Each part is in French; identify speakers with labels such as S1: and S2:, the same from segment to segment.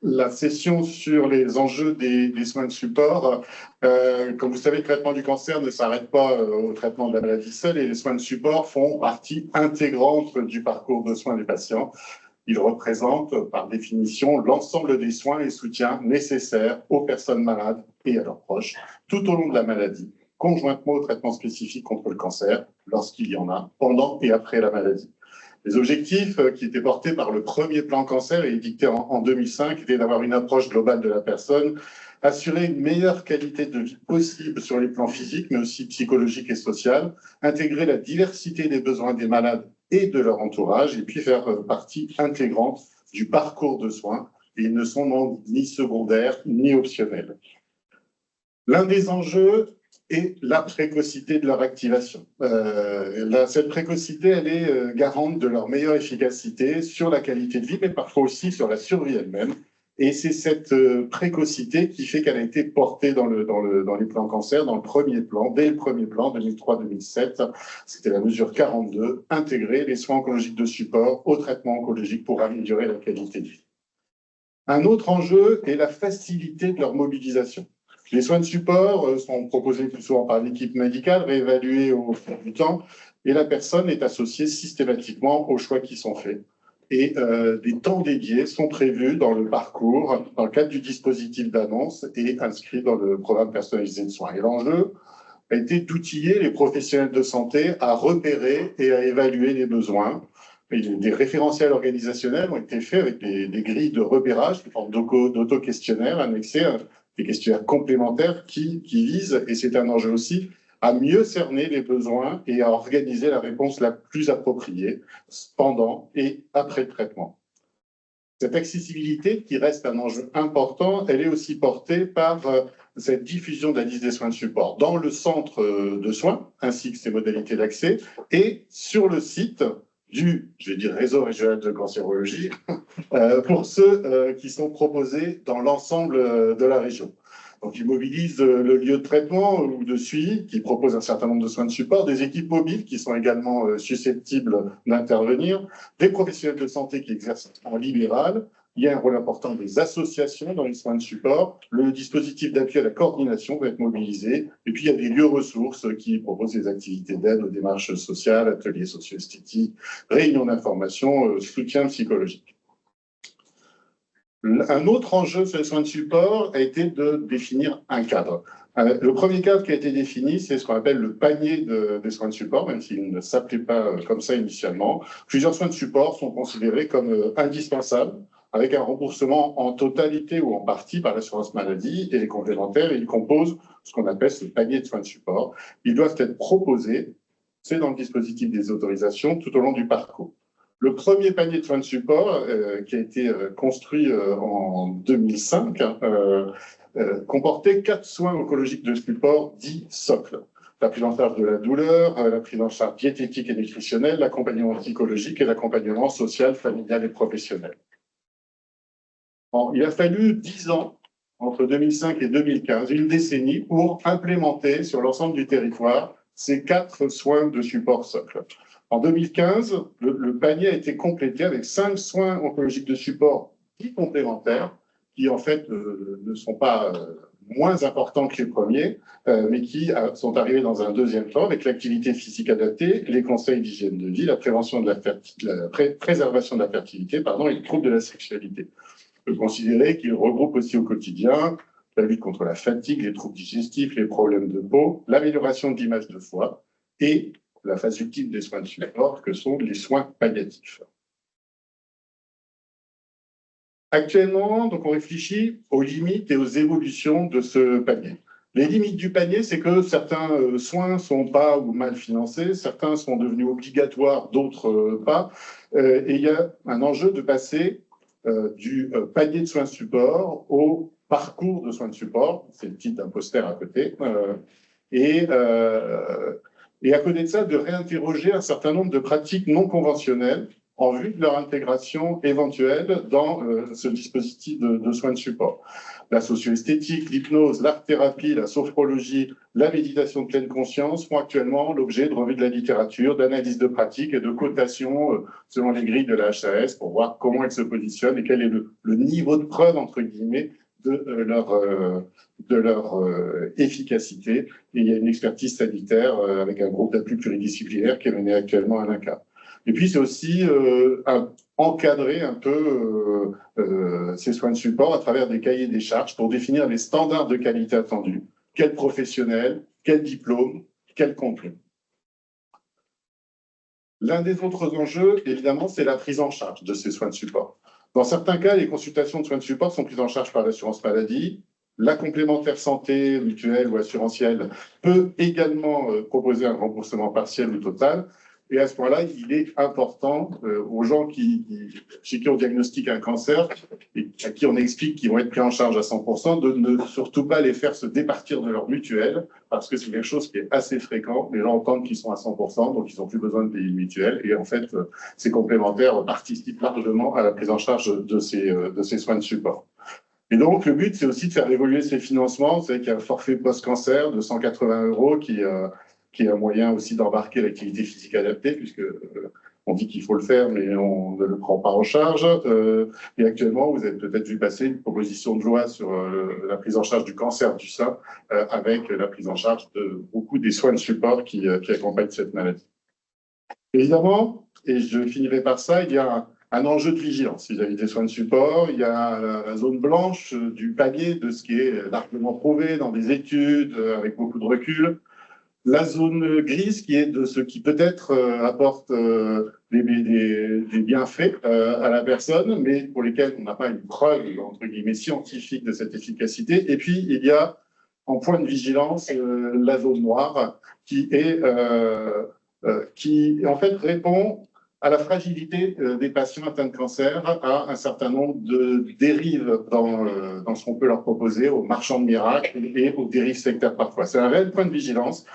S1: la session sur les enjeux des soins de support. Comme vous savez, le traitement du cancer ne s'arrête pas au traitement de la maladie seule et les soins de support font partie intégrante du parcours de soins des patients. Ils représentent, par définition, l'ensemble des soins et soutiens nécessaires aux personnes malades et à leurs proches tout au long de la maladie, conjointement au traitement spécifique contre le cancer, lorsqu'il y en a, pendant et après la maladie. Les objectifs qui étaient portés par le premier plan cancer et édicté en 2005 étaient d'avoir une approche globale de la personne, assurer une meilleure qualité de vie possible sur les plans physiques, mais aussi psychologiques et social, intégrer la diversité des besoins des malades et de leur entourage, et puis faire partie intégrante du parcours de soins, et ils ne sont ni secondaires ni optionnels. L'un des enjeux est la précocité de leur activation. Cette précocité, elle est garante de leur meilleure efficacité sur la qualité de vie, mais parfois aussi sur la survie elle-même. Et c'est cette précocité qui fait qu'elle a été portée dans les plans cancer, dans le premier plan, dès le premier plan, 2003-2007. C'était la mesure 42, intégrer les soins oncologiques de support au traitement oncologique pour améliorer la qualité de vie. Un autre enjeu est la facilité de leur mobilisation. Les soins de support sont proposés plus souvent par l'équipe médicale, réévalués au fil du temps, et la personne est associée systématiquement aux choix qui sont faits. Et des temps dédiés sont prévus dans le parcours, dans le cadre du dispositif d'annonce et inscrits dans le programme personnalisé de soins. Et l'enjeu a été d'outiller les professionnels de santé à repérer et à évaluer les besoins. Et des référentiels organisationnels ont été faits avec des grilles de repérage, des formes d'auto-questionnaires annexés à des questionnaires complémentaires qui visent, et c'est un enjeu aussi, à mieux cerner les besoins et à organiser la réponse la plus appropriée pendant et après le traitement. Cette accessibilité, qui reste un enjeu important, elle est aussi portée par cette diffusion de la liste des soins de support dans le centre de soins, ainsi que ses modalités d'accès, et sur le site du, je vais dire, réseau régional de cancérologie, pour ceux qui sont proposés dans l'ensemble de la région. Donc, ils mobilisent le lieu de traitement ou de suivi qui propose un certain nombre de soins de support, des équipes mobiles qui sont également susceptibles d'intervenir, des professionnels de santé qui exercent en libéral. Il y a un rôle important des associations dans les soins de support. Le dispositif d'appui à la coordination va être mobilisé. Et puis, il y a des lieux ressources qui proposent des activités d'aide aux démarches sociales, ateliers socio-esthétiques, réunions d'information, soutien psychologique. Un autre enjeu sur les soins de support a été de définir un cadre. Le premier cadre qui a été défini, c'est ce qu'on appelle le panier des soins de support, même s'il ne s'appelait pas comme ça initialement. Plusieurs soins de support sont considérés comme indispensables, avec un remboursement en totalité ou en partie par l'assurance maladie, et les complémentaires, ils composent ce qu'on appelle ce panier de soins de support. Ils doivent être proposés, c'est dans le dispositif des autorisations, tout au long du parcours. Le premier panier de soins de support, qui a été construit en 2005, comportait 4 soins oncologiques de support dits socles. La prise en charge de la douleur, la prise en charge diététique et nutritionnelle, l'accompagnement psychologique et l'accompagnement social, familial et professionnel. Bon, il a fallu 10 ans, entre 2005 et 2015, une décennie, pour implémenter sur l'ensemble du territoire ces 4 soins de support socles. En 2015, le panier a été complété avec 5 soins oncologiques de support dits complémentaires, qui en fait ne sont pas moins importants que les premiers, mais qui sont arrivés dans un deuxième temps avec l'activité physique adaptée, les conseils d'hygiène de vie, la prévention de la préservation de la fertilité, et le trouble de la sexualité. On peut considérer qu'ils regroupent aussi au quotidien la lutte contre la fatigue, les troubles digestifs, les problèmes de peau, l'amélioration de l'image de soi et la phase ultime des soins de support, que sont les soins palliatifs. Actuellement, donc, on réfléchit aux limites et aux évolutions de ce panier. Les limites du panier, c'est que certains soins ne sont pas ou mal financés, certains sont devenus obligatoires, d'autres pas. Et il y a un enjeu de passer du panier de soins de support au parcours de soins de support. C'est le titre d'un poster à côté. Et à côté de ça, de réinterroger un certain nombre de pratiques non conventionnelles en vue de leur intégration éventuelle dans ce dispositif de soins de support. La socio-esthétique, l'hypnose, l'art-thérapie, la sophrologie, la méditation de pleine conscience font actuellement l'objet de revues de la littérature, d'analyses de pratiques et de cotations selon les grilles de la HAS pour voir comment elles se positionnent et quel est le niveau de preuve, entre guillemets, de leur efficacité. Et il y a une expertise sanitaire avec un groupe d'appui pluridisciplinaire qui est mené actuellement à l'INCa. Et puis, c'est aussi encadrer un peu ces soins de support à travers des cahiers des charges pour définir les standards de qualité attendus. Quel professionnel, quel diplôme, quel contenu. L'un des autres enjeux, évidemment, c'est la prise en charge de ces soins de support. Dans certains cas, les consultations de soins de support sont prises en charge par l'assurance maladie. La complémentaire santé, mutuelle ou assurantielle peut également proposer un remboursement partiel ou total. Et à ce point-là, il est important aux gens chez qui on diagnostique un cancer et à qui on explique qu'ils vont être pris en charge à 100%, de ne surtout pas les faire se départir de leur mutuelle, parce que c'est quelque chose qui est assez fréquent. Les gens entendent qu'ils sont à 100%, donc ils n'ont plus besoin de payer une mutuelle. Et en fait, ces complémentaires participent largement à la prise en charge de ces soins de support. Et donc, le but, c'est aussi de faire évoluer ces financements. Vous savez qu'il y a un forfait post-cancer de 180 € qui est un moyen aussi d'embarquer l'activité physique adaptée, puisque on dit qu'il faut le faire, mais on ne le prend pas en charge. Et actuellement, vous avez peut-être vu passer une proposition de loi sur la prise en charge du cancer du sein, avec la prise en charge de beaucoup des soins de support qui accompagnent cette maladie. Évidemment, et je finirai par ça, il y a un enjeu de vigilance vis-à-vis des soins de support. Il y a la zone blanche du palier de ce qui est largement prouvé dans des études avec beaucoup de recul. La zone grise qui est de ce qui peut-être apporte des bienfaits à la personne, mais pour lesquels on n'a pas une preuve, entre guillemets, scientifique de cette efficacité. Et puis, il y a en point de vigilance la zone noire qui en fait répond à la fragilité des patients atteints de cancer, à un certain nombre de dérives dans ce qu'on peut leur proposer, aux marchands de miracles et aux dérives sectaires parfois. C'est un réel point de vigilance.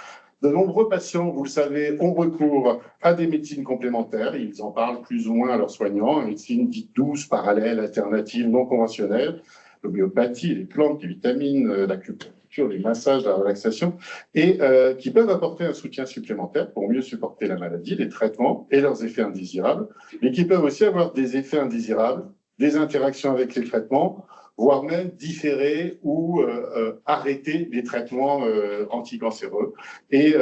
S1: De nombreux patients, vous le savez, ont recours à des médecines complémentaires. Ils en parlent plus ou moins à leurs soignants, une médecine dite douce, parallèle, alternative, non conventionnelle, l'homéopathie, les plantes, les vitamines, l'acupuncture, les massages, la relaxation, et qui peuvent apporter un soutien supplémentaire pour mieux supporter la maladie, les traitements et leurs effets indésirables, mais qui peuvent aussi avoir des effets indésirables, des interactions avec les traitements, voire même différer ou arrêter les traitements anticancéreux. Et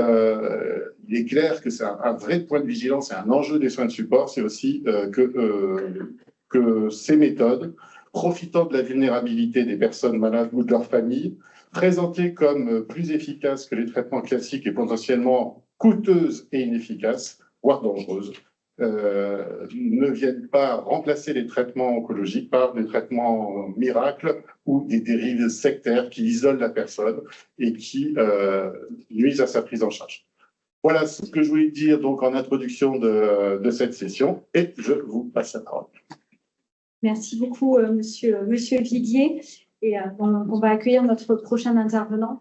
S1: il est clair que c'est un vrai point de vigilance et un enjeu des soins de support, c'est aussi que ces méthodes, profitant de la vulnérabilité des personnes malades ou de leur famille, présentées comme plus efficaces que les traitements classiques et potentiellement coûteuses et inefficaces, voire dangereuses, ne viennent pas remplacer les traitements oncologiques par des traitements miracles ou des dérives sectaires qui isolent la personne et qui nuisent à sa prise en charge. Voilà ce que je voulais dire donc en introduction de cette session et je vous passe la parole.
S2: Merci beaucoup, monsieur Viguier. Et on va accueillir notre prochain intervenant.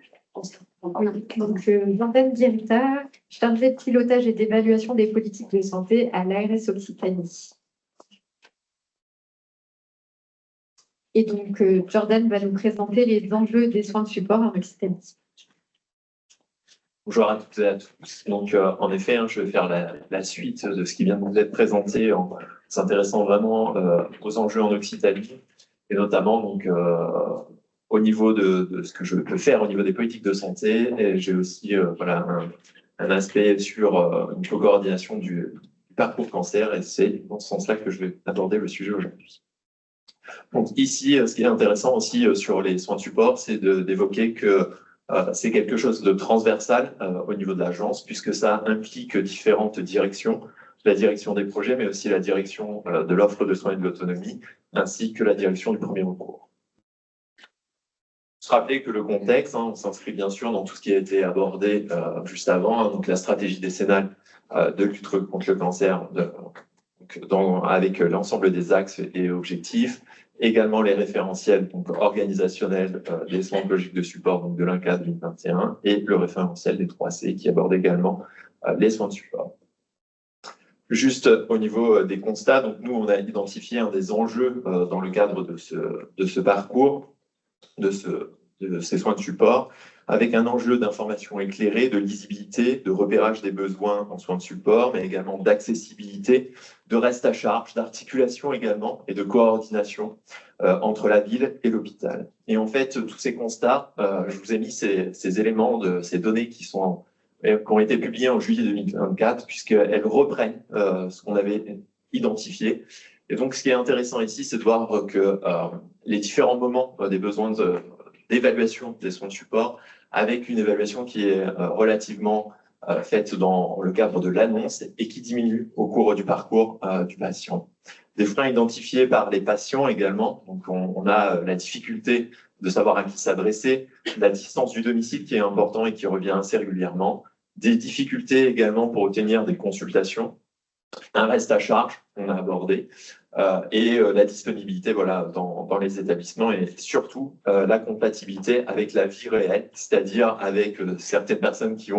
S2: Donc, Jordan Guirita, chargé de pilotage et d'évaluation des politiques de santé à l'ARS Occitanie. Et donc, Jordan va nous présenter les enjeux des soins de support en Occitanie.
S3: Bonjour à toutes et à tous. Donc, en effet, je vais faire la suite de ce qui vient de vous être présenté en s'intéressant vraiment aux enjeux en Occitanie, et notamment donc, au niveau de ce que je peux faire au niveau des politiques de santé. Et j'ai aussi un aspect sur une co-coordination du parcours cancer, et c'est dans ce sens-là que je vais aborder le sujet aujourd'hui. Donc ici, ce qui est intéressant aussi sur les soins de support, c'est d'évoquer que c'est quelque chose de transversal au niveau de l'agence, puisque ça implique différentes directions, la direction des projets, mais aussi la direction de l'offre de soins et de l'autonomie, ainsi que la direction du premier recours. Se rappeler que le contexte, on s'inscrit bien sûr dans tout ce qui a été abordé juste avant, donc la stratégie décennale de lutte contre le cancer, avec l'ensemble des axes et objectifs, également les référentiels donc organisationnels des soins oncologiques de support donc de l'INCa 2021 et le référentiel des 3C qui aborde également les soins de support. Juste au niveau des constats, donc nous, on a identifié un des enjeux dans le cadre de ce parcours, de ces soins de support, avec un enjeu d'information éclairée, de lisibilité, de repérage des besoins en soins de support, mais également d'accessibilité, de reste à charge, d'articulation également et de coordination entre la ville et l'hôpital. Et en fait, tous ces constats, je vous ai mis ces éléments, ces données qui ont été publiées en juillet 2024, puisqu'elles reprennent ce qu'on avait identifié. Et donc, ce qui est intéressant ici, c'est de voir que les différents moments des besoins d'évaluation des soins de support, avec une évaluation qui est relativement faite dans le cadre de l'annonce et qui diminue au cours du parcours du patient. Des freins identifiés par les patients également. Donc, on a la difficulté de savoir à qui s'adresser, la distance du domicile qui est important et qui revient assez régulièrement, des difficultés également pour obtenir des consultations, un reste à charge qu'on a abordé, et la disponibilité dans les établissements et surtout la compatibilité avec la vie réelle, c'est-à-dire avec certaines personnes qui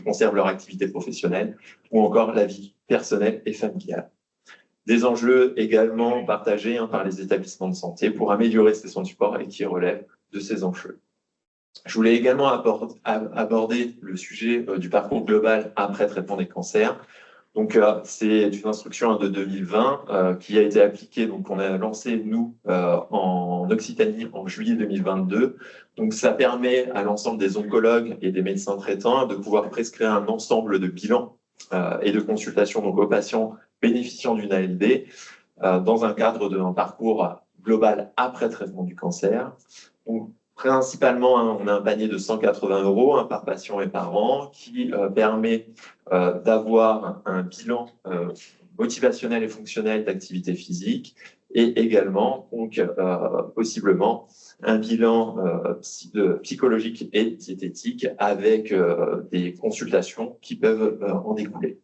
S3: conservent leur activité professionnelle ou encore la vie personnelle et familiale. Des enjeux également partagés par les établissements de santé pour améliorer ces soins de support et qui relèvent de ces enjeux. Je voulais également aborder le sujet du parcours global après traitement des cancers. Donc, c'est une instruction de 2020 qui a été appliquée. Donc, on a lancé, nous, en Occitanie en juillet 2022. Donc, ça permet à l'ensemble des oncologues et des médecins traitants de pouvoir prescrire un ensemble de bilans et de consultations donc, aux patients bénéficiant d'une ALD dans un cadre d'un parcours global après traitement du cancer. Donc, principalement, on a un panier de 180 € par patient et par an qui permet d'avoir un bilan motivationnel et fonctionnel d'activité physique et également, donc, possiblement, un bilan psychologique et diététique avec des consultations qui peuvent en découler.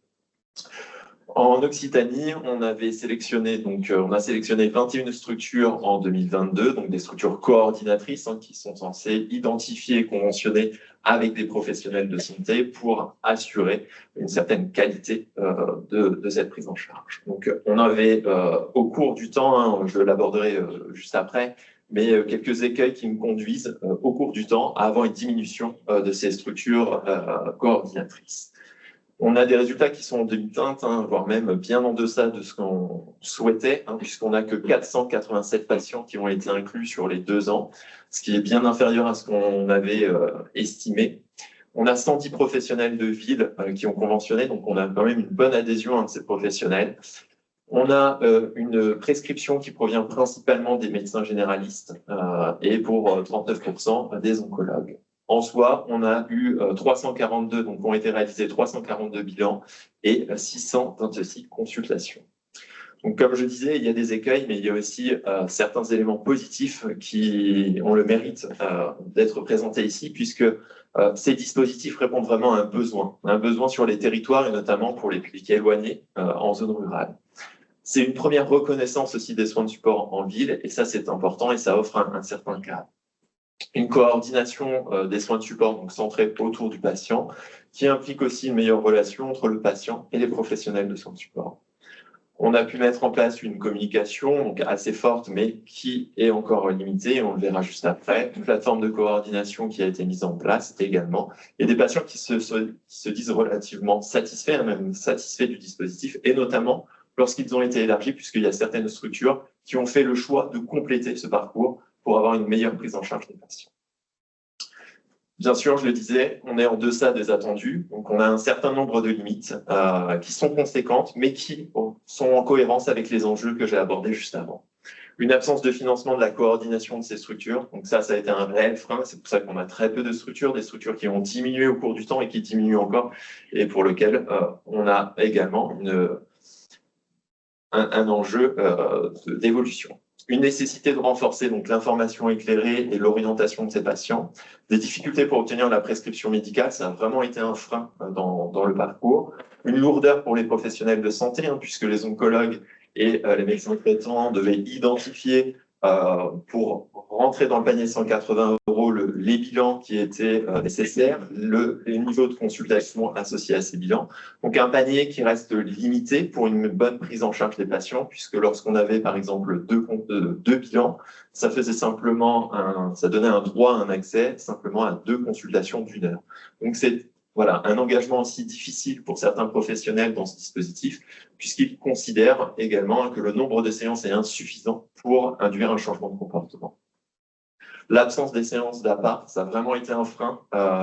S3: En Occitanie, on a sélectionné 21 structures en 2022, donc des structures coordinatrices qui sont censées identifier et conventionner avec des professionnels de santé pour assurer une certaine qualité de cette prise en charge. Donc, on avait au cours du temps, je l'aborderai juste après, mais quelques écueils qui nous conduisent au cours du temps à avoir une diminution de ces structures coordinatrices. On a des résultats qui sont en demi-teinte, voire même bien en deçà de ce qu'on souhaitait, puisqu'on n'a que 487 patients qui ont été inclus sur les 2 ans, ce qui est bien inférieur à ce qu'on avait estimé. On a 110 professionnels de ville qui ont conventionné, donc on a quand même une bonne adhésion de ces professionnels. On a une prescription qui provient principalement des médecins généralistes et pour 39% des oncologues. En soi, on a eu 342, donc ont été réalisés 342 bilans et 626 consultations. Donc, comme je disais, il y a des écueils, mais il y a aussi certains éléments positifs qui ont le mérite d'être présentés ici, puisque ces dispositifs répondent vraiment à un besoin sur les territoires et notamment pour les publics éloignés en zone rurale. C'est une première reconnaissance aussi des soins de support en ville, et ça, c'est important et ça offre un certain cadre. Une coordination des soins de support donc centrée autour du patient, qui implique aussi une meilleure relation entre le patient et les professionnels de soins de support. On a pu mettre en place une communication donc assez forte, mais qui est encore limitée, on le verra juste après. Une plateforme de coordination qui a été mise en place également. Et des patients qui se disent relativement satisfaits, même satisfaits du dispositif, et notamment lorsqu'ils ont été élargis, puisqu'il y a certaines structures qui ont fait le choix de compléter ce parcours pour avoir une meilleure prise en charge des patients. Bien sûr, je le disais, on est en deçà des attendus, donc on a un certain nombre de limites qui sont conséquentes, mais qui sont en cohérence avec les enjeux que j'ai abordés juste avant. Une absence de financement de la coordination de ces structures, donc ça a été un réel frein, c'est pour ça qu'on a très peu de structures, des structures qui ont diminué au cours du temps et qui diminuent encore, et pour lequel on a également un enjeu d'évolution. Une nécessité de renforcer donc l'information éclairée et l'orientation de ces patients, des difficultés pour obtenir la prescription médicale, ça a vraiment été un frein dans le parcours, une lourdeur pour les professionnels de santé, puisque les oncologues et les médecins traitants devaient identifier pour rentrer dans le panier 180 € les bilans qui étaient nécessaires, les niveaux de consultation associés à ces bilans. Donc un panier qui reste limité pour une bonne prise en charge des patients, puisque lorsqu'on avait par exemple deux bilans, ça faisait simplement ça donnait un droit à un accès simplement à 2 consultations d'1 heure. Donc c'est voilà, un engagement aussi difficile pour certains professionnels dans ce dispositif, puisqu'ils considèrent également que le nombre de séances est insuffisant pour induire un changement de comportement. L'absence des séances d'APA, ça a vraiment été un frein,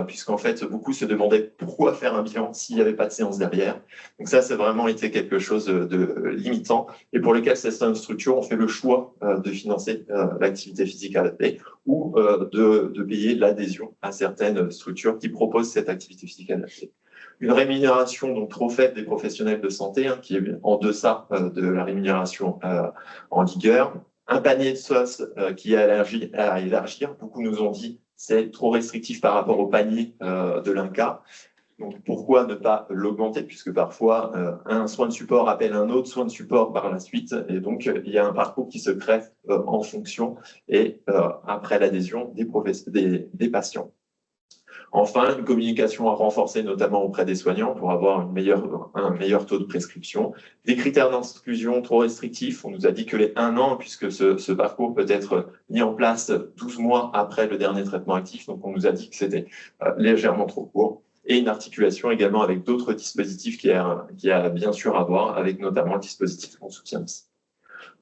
S3: puisqu'en fait, beaucoup se demandaient pourquoi faire un bilan s'il n'y avait pas de séance derrière. Donc ça, c'est vraiment été quelque chose de limitant, et pour lequel certaines structures ont fait le choix de financer l'activité physique adaptée ou de payer l'adhésion à certaines structures qui proposent cette activité physique adaptée. Une rémunération donc trop faible des professionnels de santé, qui est en deçà de la rémunération en vigueur. Un panier de sauce qui est à élargir. Beaucoup nous ont dit c'est trop restrictif par rapport au panier de l'INCa. Donc pourquoi ne pas l'augmenter, puisque parfois un soin de support appelle un autre soin de support par la suite, et donc il y a un parcours qui se crée en fonction et après l'adhésion des patients. Enfin, une communication à renforcer, notamment auprès des soignants, pour avoir un meilleur taux de prescription. Des critères d'inclusion trop restrictifs. On nous a dit que les 1 an, puisque ce parcours peut être mis en place 12 mois après le dernier traitement actif. Donc, on nous a dit que c'était légèrement trop court. Et une articulation également avec d'autres dispositifs qui a bien sûr à voir, avec notamment le dispositif qu'on soutient aussi.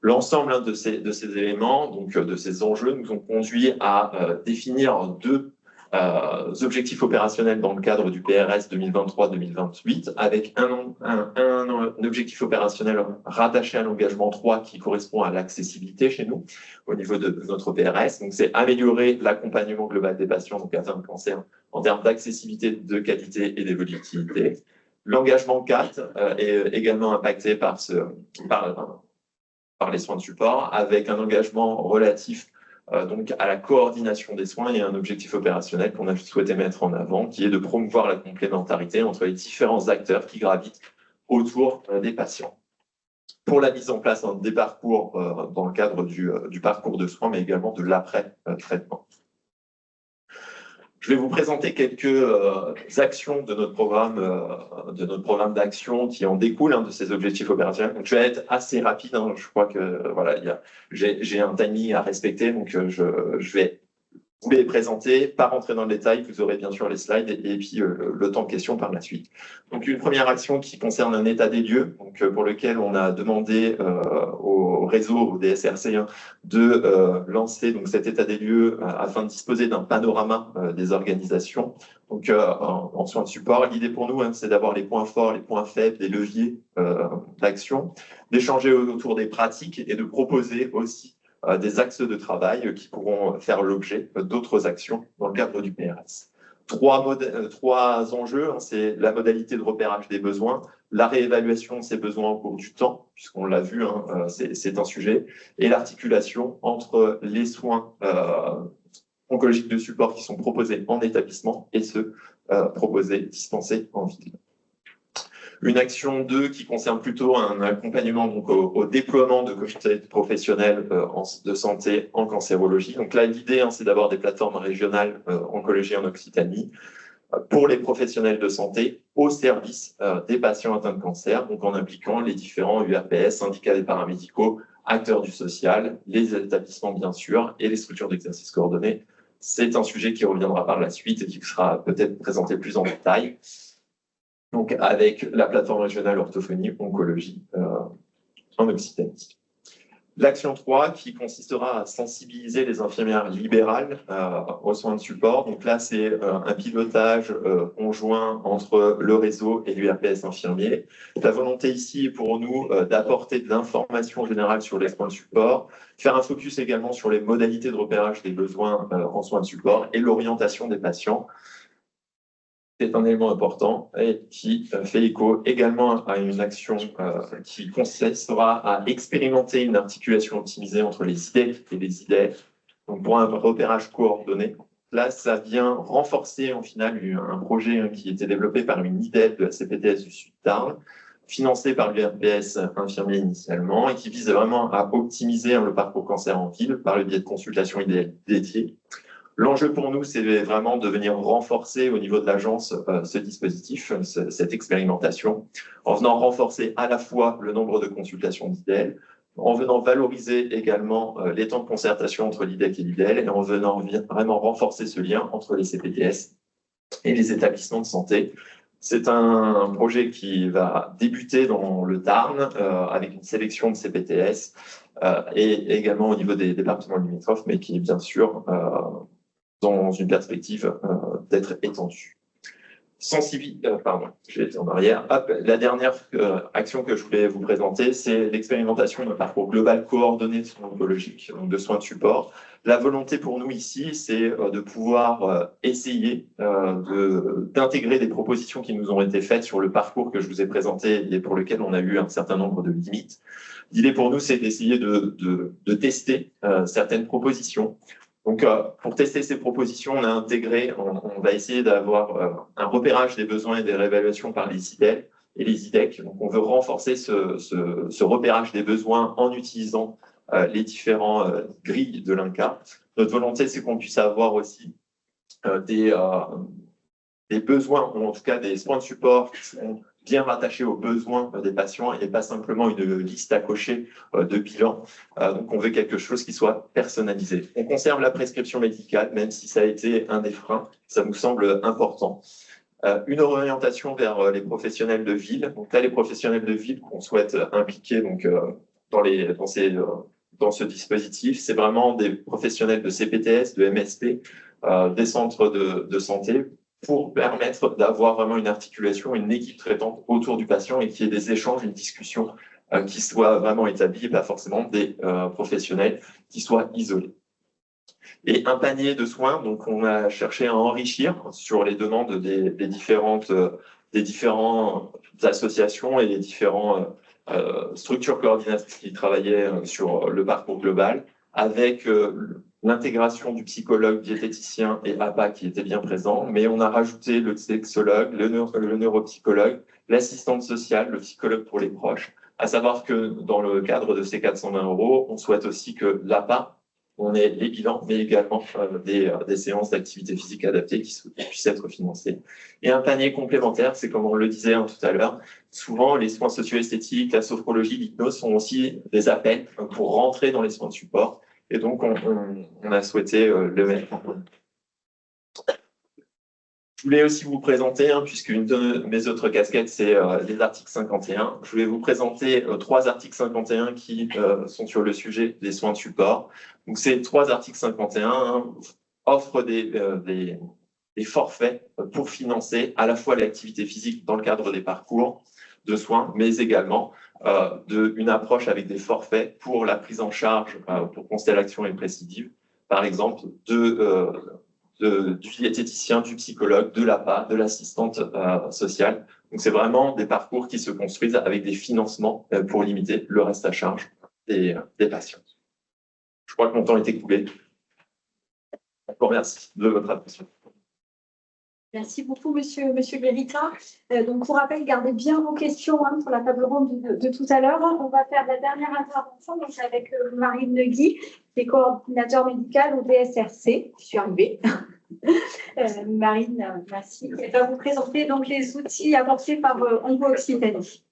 S3: L'ensemble de ces éléments, donc de ces enjeux, nous ont conduit à définir 2 objectifs opérationnels dans le cadre du PRS 2023-2028, avec un objectif opérationnel rattaché à l'engagement 3 qui correspond à l'accessibilité chez nous, au niveau de notre PRS. Donc, c'est améliorer l'accompagnement global des patients donc atteints de cancer en termes d'accessibilité, de qualité et d'évolutivité. L'engagement 4 est également impacté par les soins de support, avec un engagement relatif donc à la coordination des soins et un objectif opérationnel qu'on a souhaité mettre en avant, qui est de promouvoir la complémentarité entre les différents acteurs qui gravitent autour des patients. Pour la mise en place des parcours dans le cadre du parcours de soins, mais également de l'après-traitement. Je vais vous présenter quelques actions de notre programme d'action qui en découlent de ces objectifs opérationnels. Donc, je vais être assez rapide. Je crois que voilà, j'ai un timing à respecter, donc je vais vous les présenter, pas rentrer dans le détail. Vous aurez bien sûr les slides et puis le temps de questions par la suite. Donc, une première action qui concerne un état des lieux, donc pour lequel on a demandé au réseau, au DSRC, de lancer donc cet état des lieux afin de disposer d'un panorama des organisations. Donc, en soins de support, l'idée pour nous, c'est d'avoir les points forts, les points faibles, des leviers d'action, d'échanger autour des pratiques et de proposer aussi des axes de travail qui pourront faire l'objet d'autres actions dans le cadre du PRS. 3 enjeux, c'est la modalité de repérage des besoins, la réévaluation de ces besoins au cours du temps, puisqu'on l'a vu, c'est un sujet, et l'articulation entre les soins oncologiques de support qui sont proposés en établissement et ceux dispensés en ville. Une action 2 qui concerne plutôt un accompagnement donc, au déploiement de comités professionnels de santé en cancérologie. Donc là, l'idée, c'est d'avoir des plateformes régionales oncologie en Occitanie pour les professionnels de santé au service des patients atteints de cancer, donc en impliquant les différents URPS, syndicats des paramédicaux, acteurs du social, les établissements bien sûr et les structures d'exercice coordonné. C'est un sujet qui reviendra par la suite et qui sera peut-être présenté plus en détail. Donc, avec la plateforme régionale orthophonie oncologie en Occitanie. L'action 3 qui consistera à sensibiliser les infirmières libérales aux soins de support. Donc là, c'est un pilotage conjoint entre le réseau et l'URPS infirmier. La volonté ici est pour nous d'apporter de l'information générale sur les soins de support, faire un focus également sur les modalités de repérage des besoins en soins de support et l'orientation des patients. C'est un élément important et qui fait écho également à une action qui consistera à expérimenter une articulation optimisée entre les IDEC et les IDEF, donc pour un repérage coordonné. Là, ça vient renforcer en final un projet qui était développé par une IDEF de la CPTS du Sud Tarn, financé par l'URPS infirmier initialement et qui vise vraiment à optimiser le parcours cancer en ville par le biais de consultations dédiées. L'enjeu pour nous, c'est vraiment de venir renforcer au niveau de l'agence ce dispositif, cette expérimentation, en venant renforcer à la fois le nombre de consultations d'IDEL, en venant valoriser également les temps de concertation entre l'IDEC et l'IDEL et en venant vraiment renforcer ce lien entre les CPTS et les établissements de santé. C'est un projet qui va débuter dans le Tarn avec une sélection de CPTS et également au niveau des départements limitrophes, mais qui est bien sûr dans une perspective d'être étendue. Pardon, j'ai été en arrière. Hop, la dernière action que je voulais vous présenter, c'est l'expérimentation d'un parcours global coordonné de soins oncologiques, donc de soins de support. La volonté pour nous ici, c'est de pouvoir essayer d'intégrer des propositions qui nous ont été faites sur le parcours que je vous ai présenté et pour lequel on a eu un certain nombre de limites. L'idée pour nous, c'est d'essayer de tester certaines propositions. Donc, pour tester ces propositions, on a intégré, on va essayer d'avoir un repérage des besoins et des réévaluations par les IDEL et les IDEC. Donc, on veut renforcer ce repérage des besoins en utilisant les différents grilles de l'INCa. Notre volonté, c'est qu'on puisse avoir aussi des besoins, ou en tout cas des points de support qui sont bien rattachés aux besoins des patients et pas simplement une liste à cocher de bilan. Donc, on veut quelque chose qui soit personnalisé. On conserve la prescription médicale, même si ça a été un des freins, ça nous semble important. Une orientation vers les professionnels de ville. Donc là, les professionnels de ville qu'on souhaite impliquer donc, dans ce dispositif, c'est vraiment des professionnels de CPTS, de MSP, des centres de santé, pour permettre d'avoir vraiment une articulation, une équipe traitante autour du patient et qu'il y ait des échanges, une discussion qui soit vraiment établie et pas forcément des professionnels qui soient isolés. Et un panier de soins, donc on a cherché à enrichir sur les demandes des différentes associations et des différentes structures coordinatrices qui travaillaient sur le parcours global, avec l'intégration du psychologue, diététicien et APA qui était bien présent, mais on a rajouté le sexologue, le neuropsychologue, l'assistante sociale, le psychologue pour les proches, à savoir que dans le cadre de ces 420 €, on souhaite aussi que l'APA, on ait les bilans, mais également des séances d'activité physique adaptées qui puissent être financées. Et un panier complémentaire, c'est comme on le disait tout à l'heure, souvent les soins socio-esthétiques, la sophrologie, l'hypnose sont aussi des appels pour rentrer dans les soins de support. Et donc, on a souhaité le mettre en place. Je voulais aussi vous présenter, puisque une de mes autres casquettes, c'est les articles 51. Je voulais vous présenter 3 articles 51 qui sont sur le sujet des soins de support. Donc, ces 3 articles 51 offrent des forfaits pour financer à la fois l'activité physique dans le cadre des parcours de soins, mais également une approche avec des forfaits pour la prise en charge pour constellation et récidive, par exemple du diététicien, du psychologue, de l'APA, de l'assistante sociale. Donc, c'est vraiment des parcours qui se construisent avec des financements pour limiter le reste à charge des patients. Je crois que mon temps est écoulé. Je vous remercie de votre attention.
S2: Merci beaucoup, monsieur Guérita. Donc, pour rappel, gardez bien vos questions pour la table ronde de tout à l'heure. On va faire la dernière intervention donc, avec Marine Negui, qui est coordinateur médical au DSRC. Je suis arrivée. Marine, merci. Elle va vous présenter donc, les outils apportés par OncoOccitanie.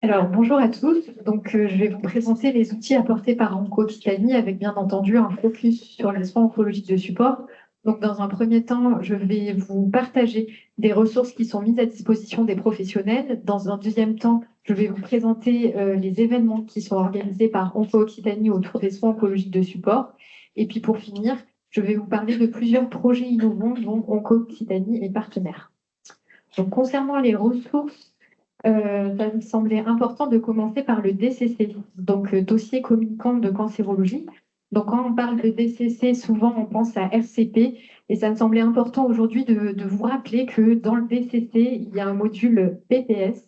S4: Alors, bonjour à tous. Donc, je vais vous présenter les outils apportés par OncoOccitanie avec bien entendu un focus sur les soins oncologiques de support. Donc, dans un premier temps, je vais vous partager des ressources qui sont mises à disposition des professionnels. Dans un deuxième temps, je vais vous présenter les événements qui sont organisés par OncoOccitanie autour des soins oncologiques de support. Et puis, pour finir, je vais vous parler de plusieurs projets innovants dont OncoOccitanie est partenaire. Donc, concernant les ressources, ça me semblait important de commencer par le DCC, donc dossier communicant de cancérologie. Donc, quand on parle de DCC, souvent on pense à RCP, et ça me semblait important aujourd'hui de vous rappeler que dans le DCC, il y a un module PPS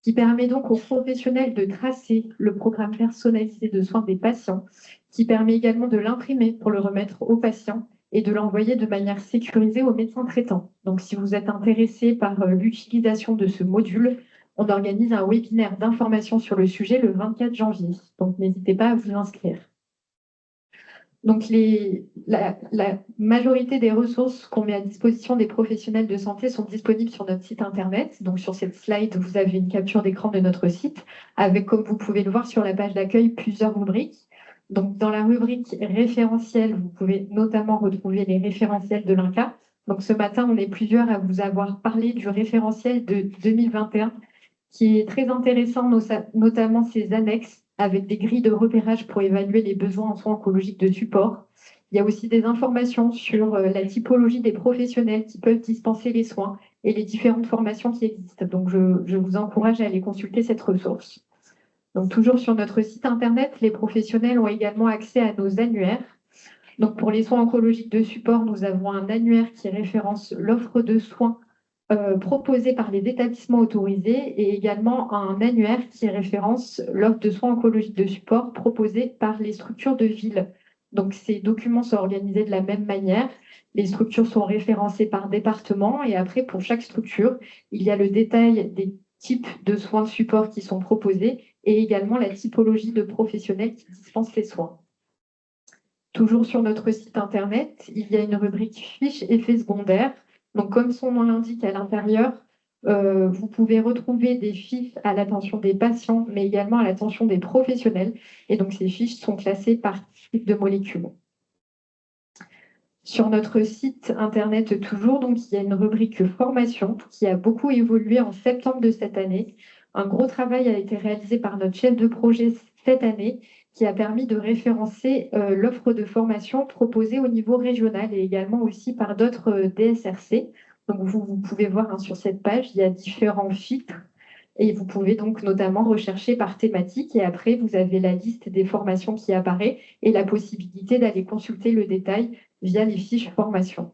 S4: qui permet donc aux professionnels de tracer le programme personnalisé de soins des patients, qui permet également de l'imprimer pour le remettre aux patients et de l'envoyer de manière sécurisée au médecin traitant. Donc, si vous êtes intéressé par l'utilisation de ce module, on organise un webinaire d'information sur le sujet le 24 janvier. Donc, n'hésitez pas à vous inscrire. Donc, la majorité des ressources qu'on met à disposition des professionnels de santé sont disponibles sur notre site internet. Donc, sur cette slide, vous avez une capture d'écran de notre site avec, comme vous pouvez le voir sur la page d'accueil, plusieurs rubriques. Donc, dans la rubrique référentiel, vous pouvez notamment retrouver les référentiels de l'INCa. Donc, ce matin, on est plusieurs à vous avoir parlé du référentiel de 2021, qui est très intéressant, notamment ses annexes, avec des grilles de repérage pour évaluer les besoins en soins oncologiques de support. Il y a aussi des informations sur la typologie des professionnels qui peuvent dispenser les soins et les différentes formations qui existent. Donc, je vous encourage à aller consulter cette ressource. Donc, toujours sur notre site internet, les professionnels ont également accès à nos annuaires. Donc, pour les soins oncologiques de support, nous avons un annuaire qui référence l'offre de soins proposée par les établissements autorisés et également un annuaire qui référence l'offre de soins oncologiques de support proposée par les structures de ville. Donc, ces documents sont organisés de la même manière. Les structures sont référencées par département et après, pour chaque structure, il y a le détail des types de soins de support qui sont proposés et également la typologie de professionnels qui dispensent les soins. Toujours sur notre site internet, il y a une rubrique fiches effets secondaires. Donc, comme son nom l'indique à l'intérieur, vous pouvez retrouver des fiches à l'attention des patients, mais également à l'attention des professionnels. Et donc, ces fiches sont classées par type de molécules. Sur notre site internet toujours, donc, il y a une rubrique formation qui a beaucoup évolué en septembre de cette année. Un gros travail a été réalisé par notre chef de projet cette année qui a permis de référencer l'offre de formation proposée au niveau régional et également aussi par d'autres DSRC. Donc, vous pouvez voir sur cette page, il y a différents filtres et vous pouvez donc notamment rechercher par thématique et après, vous avez la liste des formations qui apparaît et la possibilité d'aller consulter le détail via les fiches formation.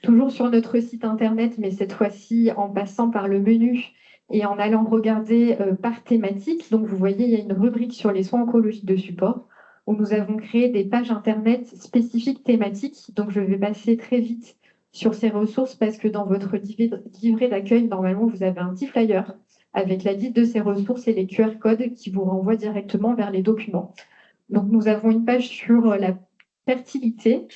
S4: Toujours sur notre site internet, mais cette fois-ci en passant par le menu et en allant regarder par thématique. Donc, vous voyez, il y a une rubrique sur les soins oncologiques de support où nous avons créé des pages internet spécifiques thématiques. Donc, je vais passer très vite sur ces ressources parce que dans votre livret d'accueil, normalement, vous avez un petit flyer avec la liste de ces ressources et les QR codes qui vous renvoient directement vers les documents. Donc, nous avons une page sur la fertilité,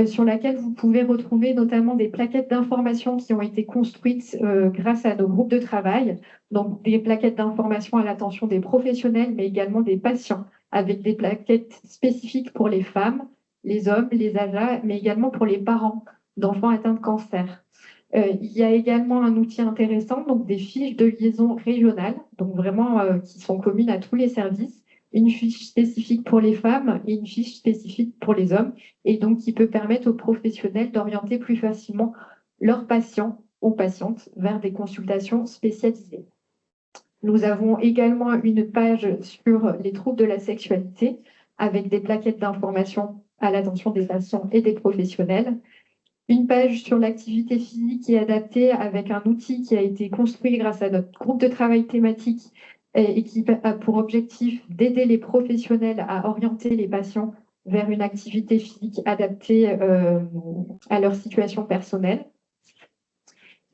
S4: sur laquelle vous pouvez retrouver notamment des plaquettes d'information qui ont été construites grâce à nos groupes de travail. Donc, des plaquettes d'information à l'attention des professionnels, mais également des patients, avec des plaquettes spécifiques pour les femmes, les hommes, les âgés, mais également pour les parents d'enfants atteints de cancer. Il y a également un outil intéressant, donc des fiches de liaison régionales, donc vraiment qui sont communes à tous les services. Une fiche spécifique pour les femmes et une fiche spécifique pour les hommes, et donc qui peut permettre aux professionnels d'orienter plus facilement leurs patients ou patientes vers des consultations spécialisées. Nous avons également une page sur les troubles de la sexualité avec des plaquettes d'information à l'attention des patients et des professionnels. Une page sur l'activité physique qui est adaptée avec un outil qui a été construit grâce à notre groupe de travail thématique et qui a pour objectif d'aider les professionnels à orienter les patients vers une activité physique adaptée à leur situation personnelle.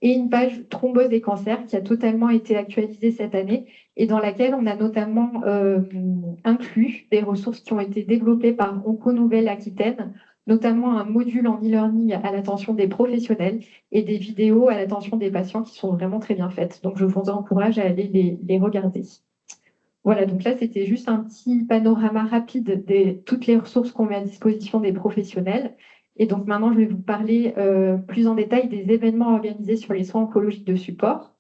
S4: Et une page thrombose et cancer qui a totalement été actualisée cette année et dans laquelle on a notamment inclus des ressources qui ont été développées par Onco Nouvelle-Aquitaine, notamment un module en e-learning à l'attention des professionnels et des vidéos à l'attention des patients qui sont vraiment très bien faites. Donc, je vous encourage à aller les regarder. Voilà, donc là, c'était juste un petit panorama rapide de toutes les ressources qu'on met à disposition des professionnels. Et donc, maintenant, je vais vous parler plus en détail des événements organisés sur les soins oncologiques de support.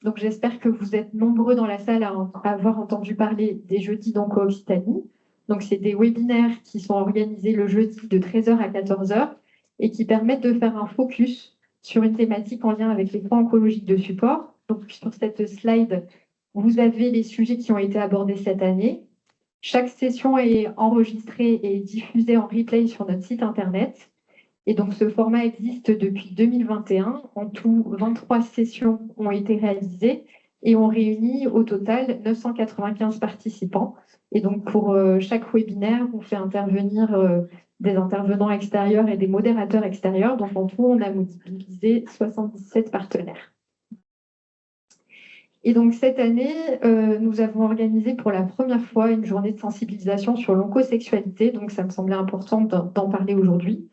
S4: Donc, j'espère que vous êtes nombreux dans la salle à avoir entendu parler des jeudis d'Onco-Occitanie. Donc, c'est des webinaires qui sont organisés le jeudi de 13h à 14h et qui permettent de faire un focus sur une thématique en lien avec les soins oncologiques de support. Donc, sur cette slide, vous avez les sujets qui ont été abordés cette année. Chaque session est enregistrée et diffusée en replay sur notre site internet. Et donc, ce format existe depuis 2021. En tout, 23 sessions ont été réalisées et on réunit au total 995 participants. Et donc, pour chaque webinaire, on fait intervenir des intervenants extérieurs et des modérateurs extérieurs. Donc, en tout, on a mobilisé 77 partenaires. Et donc, cette année, nous avons organisé pour la première fois une journée de sensibilisation sur l'oncosexualité. Donc, ça me semblait important d'en parler aujourd'hui,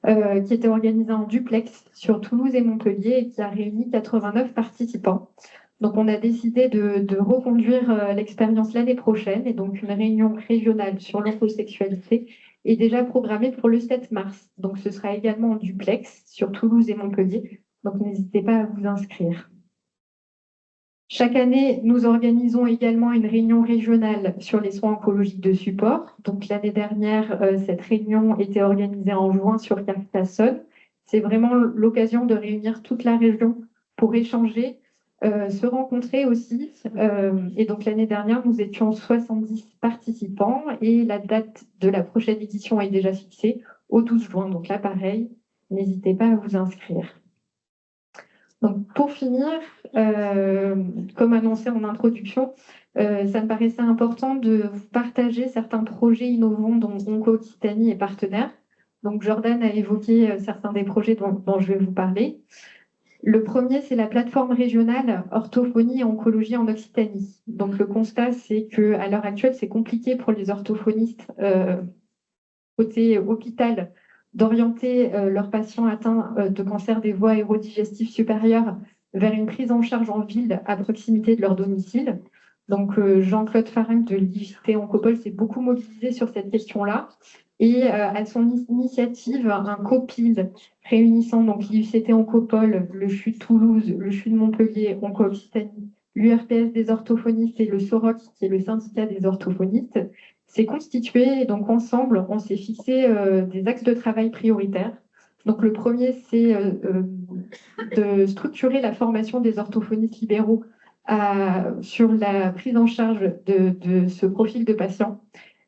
S4: qui était organisée en duplex sur Toulouse et Montpellier et qui a réuni 89 participants. Donc, on a décidé de reconduire l'expérience l'année prochaine. Et donc, une réunion régionale sur l'oncosexualité est déjà programmée pour le 7 mars. Donc, ce sera également en duplex sur Toulouse et Montpellier. Donc, n'hésitez pas à vous inscrire. Chaque année, nous organisons également une réunion régionale sur les soins oncologiques de support. Donc, l'année dernière, cette réunion était organisée en juin sur Carcassonne. C'est vraiment l'occasion de réunir toute la région pour échanger, se rencontrer aussi. Et donc, l'année dernière, nous étions 70 participants et la date de la prochaine édition est déjà fixée au 12 juin. Donc là, pareil, n'hésitez pas à vous inscrire. Donc, pour finir, comme annoncé en introduction, ça me paraissait important de vous partager certains projets innovants dont Onco-Occitanie est partenaire. Donc, Jordan a évoqué certains des projets dont je vais vous parler. Le premier, c'est la plateforme régionale orthophonie et oncologie en Occitanie. Donc, le constat, c'est qu'à l'heure actuelle, c'est compliqué pour les orthophonistes côté hôpital d'orienter leurs patients atteints de cancer des voies aérodigestives supérieures vers une prise en charge en ville à proximité de leur domicile. Donc, Jean-Claude Farinck de l'IUCT Oncopole s'est beaucoup mobilisé sur cette question-là. Et à son initiative, un copil réunissant donc l'IUCT Oncopole, le CHU de Toulouse, le CHU de Montpellier, Onco-Occitanie, l'URPS des orthophonistes et le SOROC, qui est le syndicat des orthophonistes, s'est constitué. Et donc, ensemble, on s'est fixé des axes de travail prioritaires. Donc, le premier, c'est de structurer la formation des orthophonistes libéraux sur la prise en charge de ce profil de patient,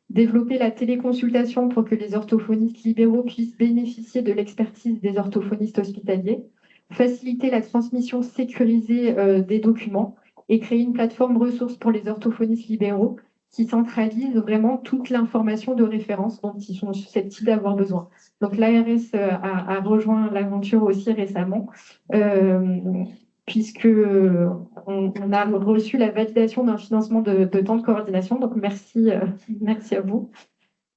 S4: développer la téléconsultation pour que les orthophonistes libéraux puissent bénéficier de l'expertise des orthophonistes hospitaliers, faciliter la transmission sécurisée des documents et créer une plateforme ressources pour les orthophonistes libéraux qui centralise vraiment toute l'information de référence dont ils sont susceptibles d'avoir besoin. Donc l'ARS a rejoint l'aventure aussi récemment, puisque on a reçu la validation d'un financement de temps de coordination. Donc merci à vous.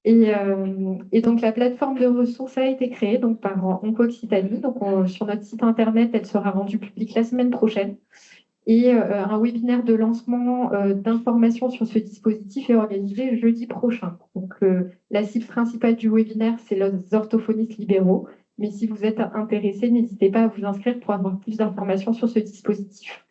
S4: Et donc la plateforme de ressources a été créée donc par Onco-Occitanie. Donc sur notre site internet, elle sera rendue publique la semaine prochaine. Et un webinaire de lancement d'informations sur ce dispositif est organisé jeudi prochain. Donc, la cible principale du webinaire, c'est les orthophonistes libéraux. Mais si vous êtes intéressé, n'hésitez pas à vous inscrire pour avoir plus d'informations sur ce dispositif.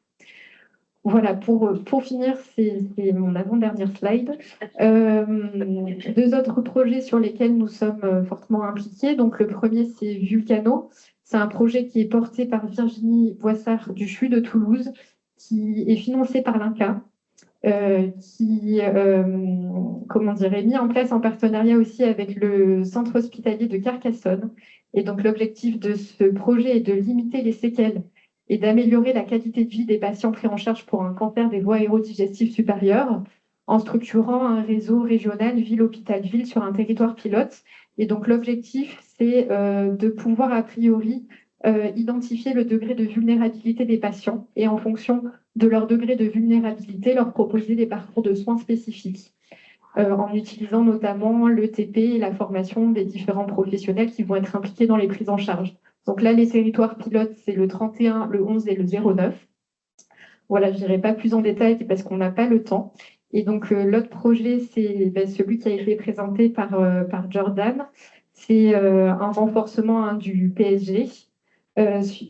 S4: Voilà, pour finir, c'est mon avant-dernière slide. Deux autres projets sur lesquels nous sommes fortement impliqués. Donc, le premier, c'est Vulcano. C'est un projet qui est porté par Virginie Boissard du CHU de Toulouse, qui est financé par l'INCA, qui est mis en place en partenariat aussi avec le centre hospitalier de Carcassonne. Et donc, l'objectif de ce projet est de limiter les séquelles et d'améliorer la qualité de vie des patients pris en charge pour un cancer des voies aérodigestives supérieures en structurant un réseau régional ville-hôpital-ville sur un territoire pilote. Et donc, l'objectif, c'est de pouvoir, a priori, identifier le degré de vulnérabilité des patients et en fonction de leur degré de vulnérabilité, leur proposer des parcours de soins spécifiques en utilisant notamment l'ETP et la formation des différents professionnels qui vont être impliqués dans les prises en charge. Donc là, les territoires pilotes, c'est le 31, le 11 et le 09. Voilà, je n'irai pas plus en détail parce qu'on n'a pas le temps. Et donc, l'autre projet, c'est celui qui a été présenté par Jordan. C'est un renforcement du PSG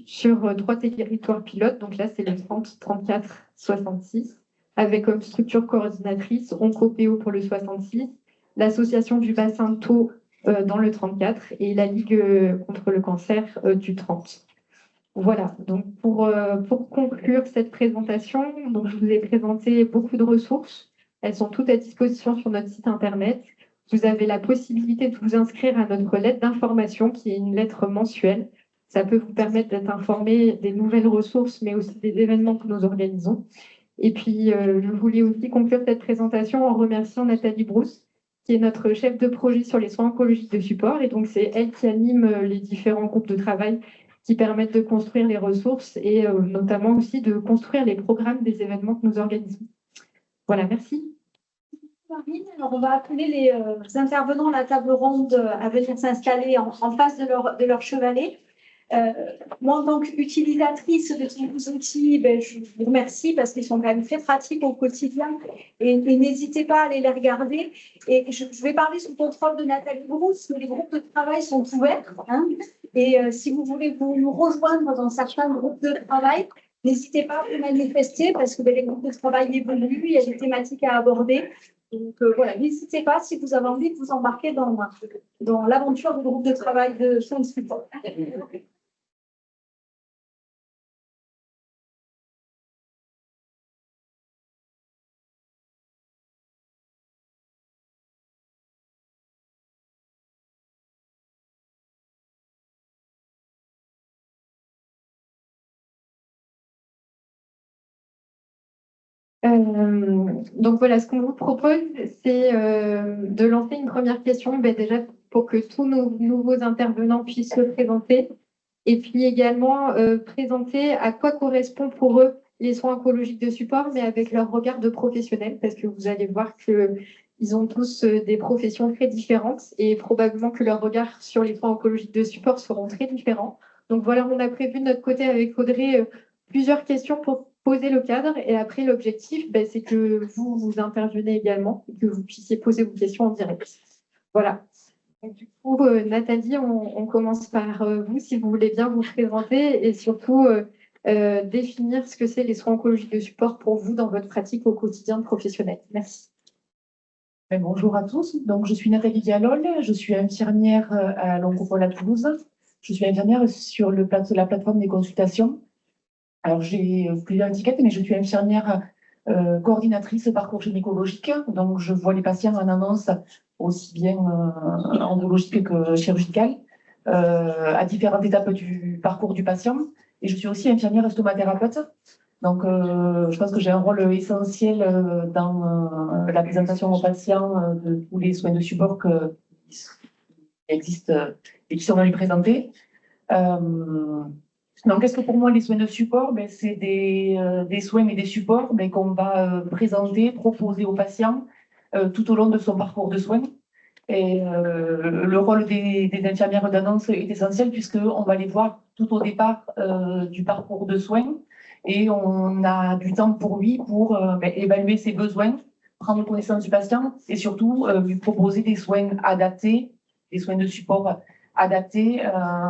S4: sur 3 territoires pilotes. Donc là, c'est le 30, 34, 66, avec comme structure coordinatrice OncoPO pour le 66, l'association du bassin de Thau dans le 34 et la Ligue contre le cancer du 30. Voilà, donc pour conclure cette présentation, donc je vous ai présenté beaucoup de ressources. Elles sont toutes à disposition sur notre site internet. Vous avez la possibilité de vous inscrire à notre lettre d'information, qui est une lettre mensuelle. Ça peut vous permettre d'être informé des nouvelles ressources, mais aussi des événements que nous organisons. Et puis, je voulais aussi conclure cette présentation en remerciant Nathalie Brousse, qui est notre chef de projet sur les soins oncologiques de support. Et donc, c'est elle qui anime les différents groupes de travail qui permettent de construire les ressources et notamment aussi de construire les programmes des événements que nous organisons. Voilà, merci.
S2: Marine, alors on va appeler les intervenants à la table ronde à venir s'installer en face de leur chevalet. Moi, en tant qu'utilisatrice de tous vos outils, ben, je vous remercie parce qu'ils sont quand même très pratiques au quotidien et n'hésitez pas à aller les regarder. Et je vais parler sous contrôle de Nathalie Brousse, mais les groupes de travail sont ouverts. Hein, et si vous voulez nous rejoindre dans certains groupes de travail, n'hésitez pas à vous manifester parce que ben, les groupes de travail évoluent, il y a des thématiques à aborder. Donc voilà, n'hésitez pas si vous avez envie de vous embarquer dans l'aventure du groupe de travail de soins de support.
S4: Donc voilà, ce qu'on vous propose, c'est de lancer une première question, ben déjà pour que tous nos nouveaux intervenants puissent se présenter, et puis également présenter à quoi correspond pour eux les soins oncologiques de support, mais avec leur regard de professionnel, parce que vous allez voir qu'ils ont tous des professions très différentes, et probablement que leur regard sur les soins oncologiques de support seront très différents. Donc voilà, on a prévu de notre côté avec Audrey plusieurs questions pour poser le cadre. Et après, l'objectif, ben, c'est que vous intervenez également et que vous puissiez poser vos questions en direct. Voilà. Donc, du coup, Nathalie, on commence par vous, si vous voulez bien vous présenter et surtout définir ce que c'est les soins oncologiques de support pour vous dans votre pratique au quotidien professionnel. Merci.
S5: Bonjour à tous. Donc, je suis Nathalie Dialol, je suis infirmière à l'Oncopole à Toulouse. Je suis infirmière sur la plateforme des consultations. Alors, j'ai plusieurs étiquettes, mais je suis infirmière coordinatrice parcours gynécologique. Donc, je vois les patients en annonce, aussi bien oncologique que chirurgicale, à différentes étapes du parcours du patient. Et je suis aussi infirmière stomathérapeute. Donc, je pense que j'ai un rôle essentiel dans la présentation aux patients de tous les soins de support qui existent et qui sont venus présenter. Donc, qu'est-ce que pour moi les soins de support? C'est des soins et des supports qu'on va présenter, proposer aux patients tout au long de son parcours de soins. Et le rôle des infirmières d'annonce est essentiel puisqu'on va les voir tout au départ du parcours de soins et on a du temps pour lui pour évaluer ses besoins, prendre connaissance du patient et surtout lui proposer des soins adaptés, des soins de support adaptés,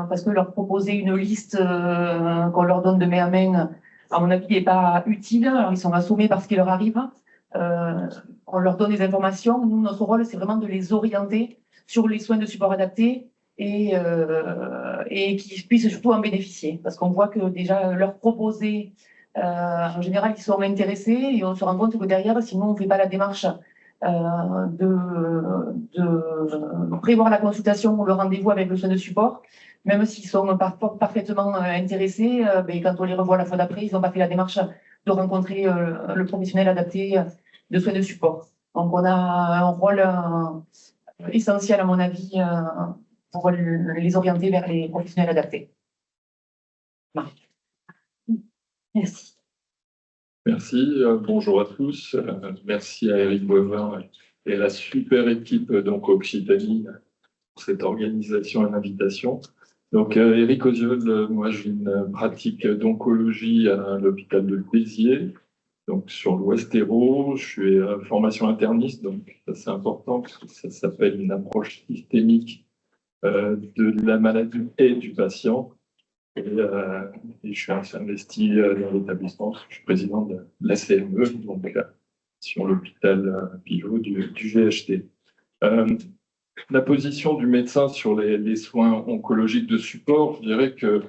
S5: parce que leur proposer une liste qu'on leur donne de main à main, à mon avis, n'est pas utile. Alors, ils sont assommés par ce qui leur arrive. On leur donne des informations. Nous, notre rôle, c'est vraiment de les orienter sur les soins de support adaptés et qu'ils puissent surtout en bénéficier. Parce qu'on voit que déjà, leur proposer, en général, ils sont intéressés et on se rend compte que derrière, sinon, on ne fait pas la démarche de prévoir la consultation ou le rendez-vous avec le soin de support, même s'ils sont parfaitement intéressés, quand on les revoit la fois d'après, ils n'ont pas fait la démarche de rencontrer le professionnel adapté de soins de support. Donc on a un rôle essentiel à mon avis pour les orienter vers les professionnels adaptés.
S4: Merci.
S6: Merci, bonjour à tous. Merci à Eric Boivin et à la super équipe d'Onco-Occitanie pour cette organisation et l'invitation. Donc, Eric Oziol, moi j'ai une pratique d'oncologie à l'hôpital de Béziers, donc sur l'Ouest Hérault. Je suis formation interniste, donc ça c'est important parce que ça s'appelle une approche systémique de la maladie et du patient. Et je suis investi dans l'établissement, je suis président de la CME, donc sur l'hôpital pivot du GHT. La position du médecin sur les soins oncologiques de support, je dirais que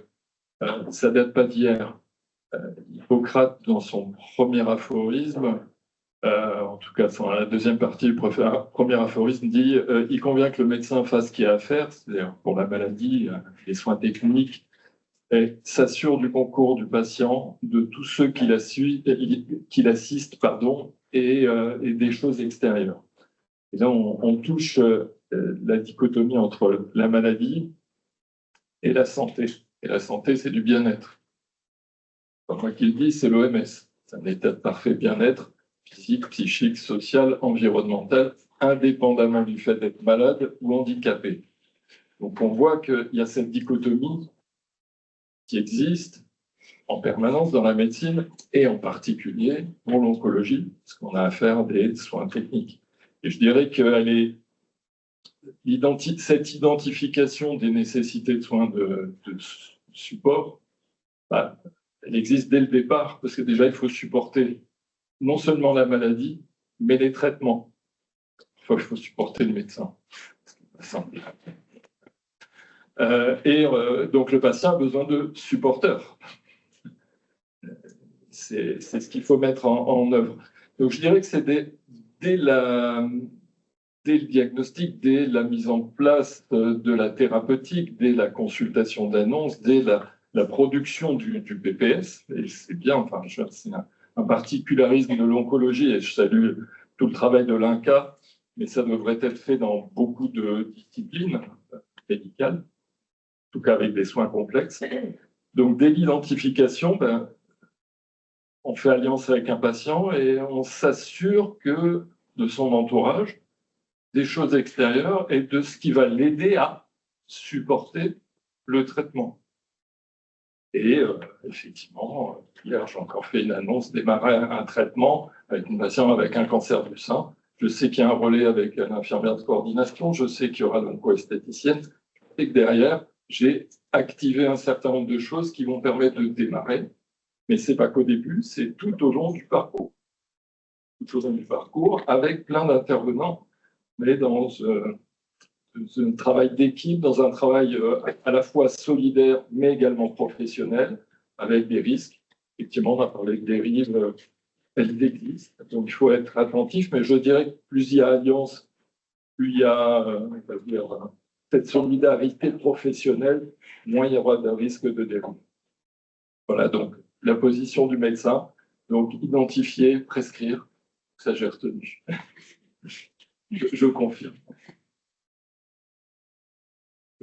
S6: ça date pas d'hier. Hippocrate, dans son premier aphorisme, en tout cas dans la deuxième partie du premier aphorisme, dit il convient que le médecin fasse ce qu'il a à faire, c'est-à-dire pour la maladie, les soins techniques, et s'assure du concours du patient, de tous ceux qui l'assistent, et des choses extérieures. Et là, on touche la dichotomie entre la maladie et la santé. Et la santé, c'est du bien-être. Pas moi qui le dis, c'est l'OMS. C'est un état de parfait bien-être physique, psychique, social, environnemental, indépendamment du fait d'être malade ou handicapé. Donc on voit qu'il y a cette dichotomie qui existe en permanence dans la médecine et en particulier pour l'oncologie, parce qu'on a affaire à des soins techniques. Et je dirais que cette identification des nécessités de soins de support, elle existe dès le départ, parce que déjà, il faut supporter non seulement la maladie, mais les traitements. Il faut supporter le médecin. Donc, le patient a besoin de supporteurs. C'est ce qu'il faut mettre en œuvre. Donc, je dirais que c'est dès le diagnostic, dès la mise en place de la thérapeutique, dès la consultation d'annonce, dès la production du PPS, et c'est bien, enfin, c'est un particularisme de l'oncologie, et je salue tout le travail de l'INCa, mais ça devrait être fait dans beaucoup de disciplines médicales, en tout cas avec des soins complexes. Donc, dès l'identification, on fait alliance avec un patient et on s'assure que de son entourage, des choses extérieures et de ce qui va l'aider à supporter le traitement. Et effectivement, hier, j'ai encore fait une annonce, démarrer un traitement avec une patiente avec un cancer du sein. Je sais qu'il y a un relais avec l'infirmière de coordination, je sais qu'il y aura l'onco-esthéticienne, et que derrière, j'ai activé un certain nombre de choses qui vont permettre de démarrer. Mais ce n'est pas qu'au début, c'est tout au long du parcours. Tout au long du parcours, avec plein d'intervenants, mais dans un travail d'équipe, dans un travail à la fois solidaire, mais également professionnel, avec des risques. Effectivement, on a parlé de dérives, elles existent. Donc, il faut être attentif, mais je dirais que plus il y a alliance, plus il y a cette solidarité professionnelle, moins il y aura de risques de dérive. Voilà, donc, la position du médecin, donc identifier, prescrire, ça j'ai retenu. Je confirme.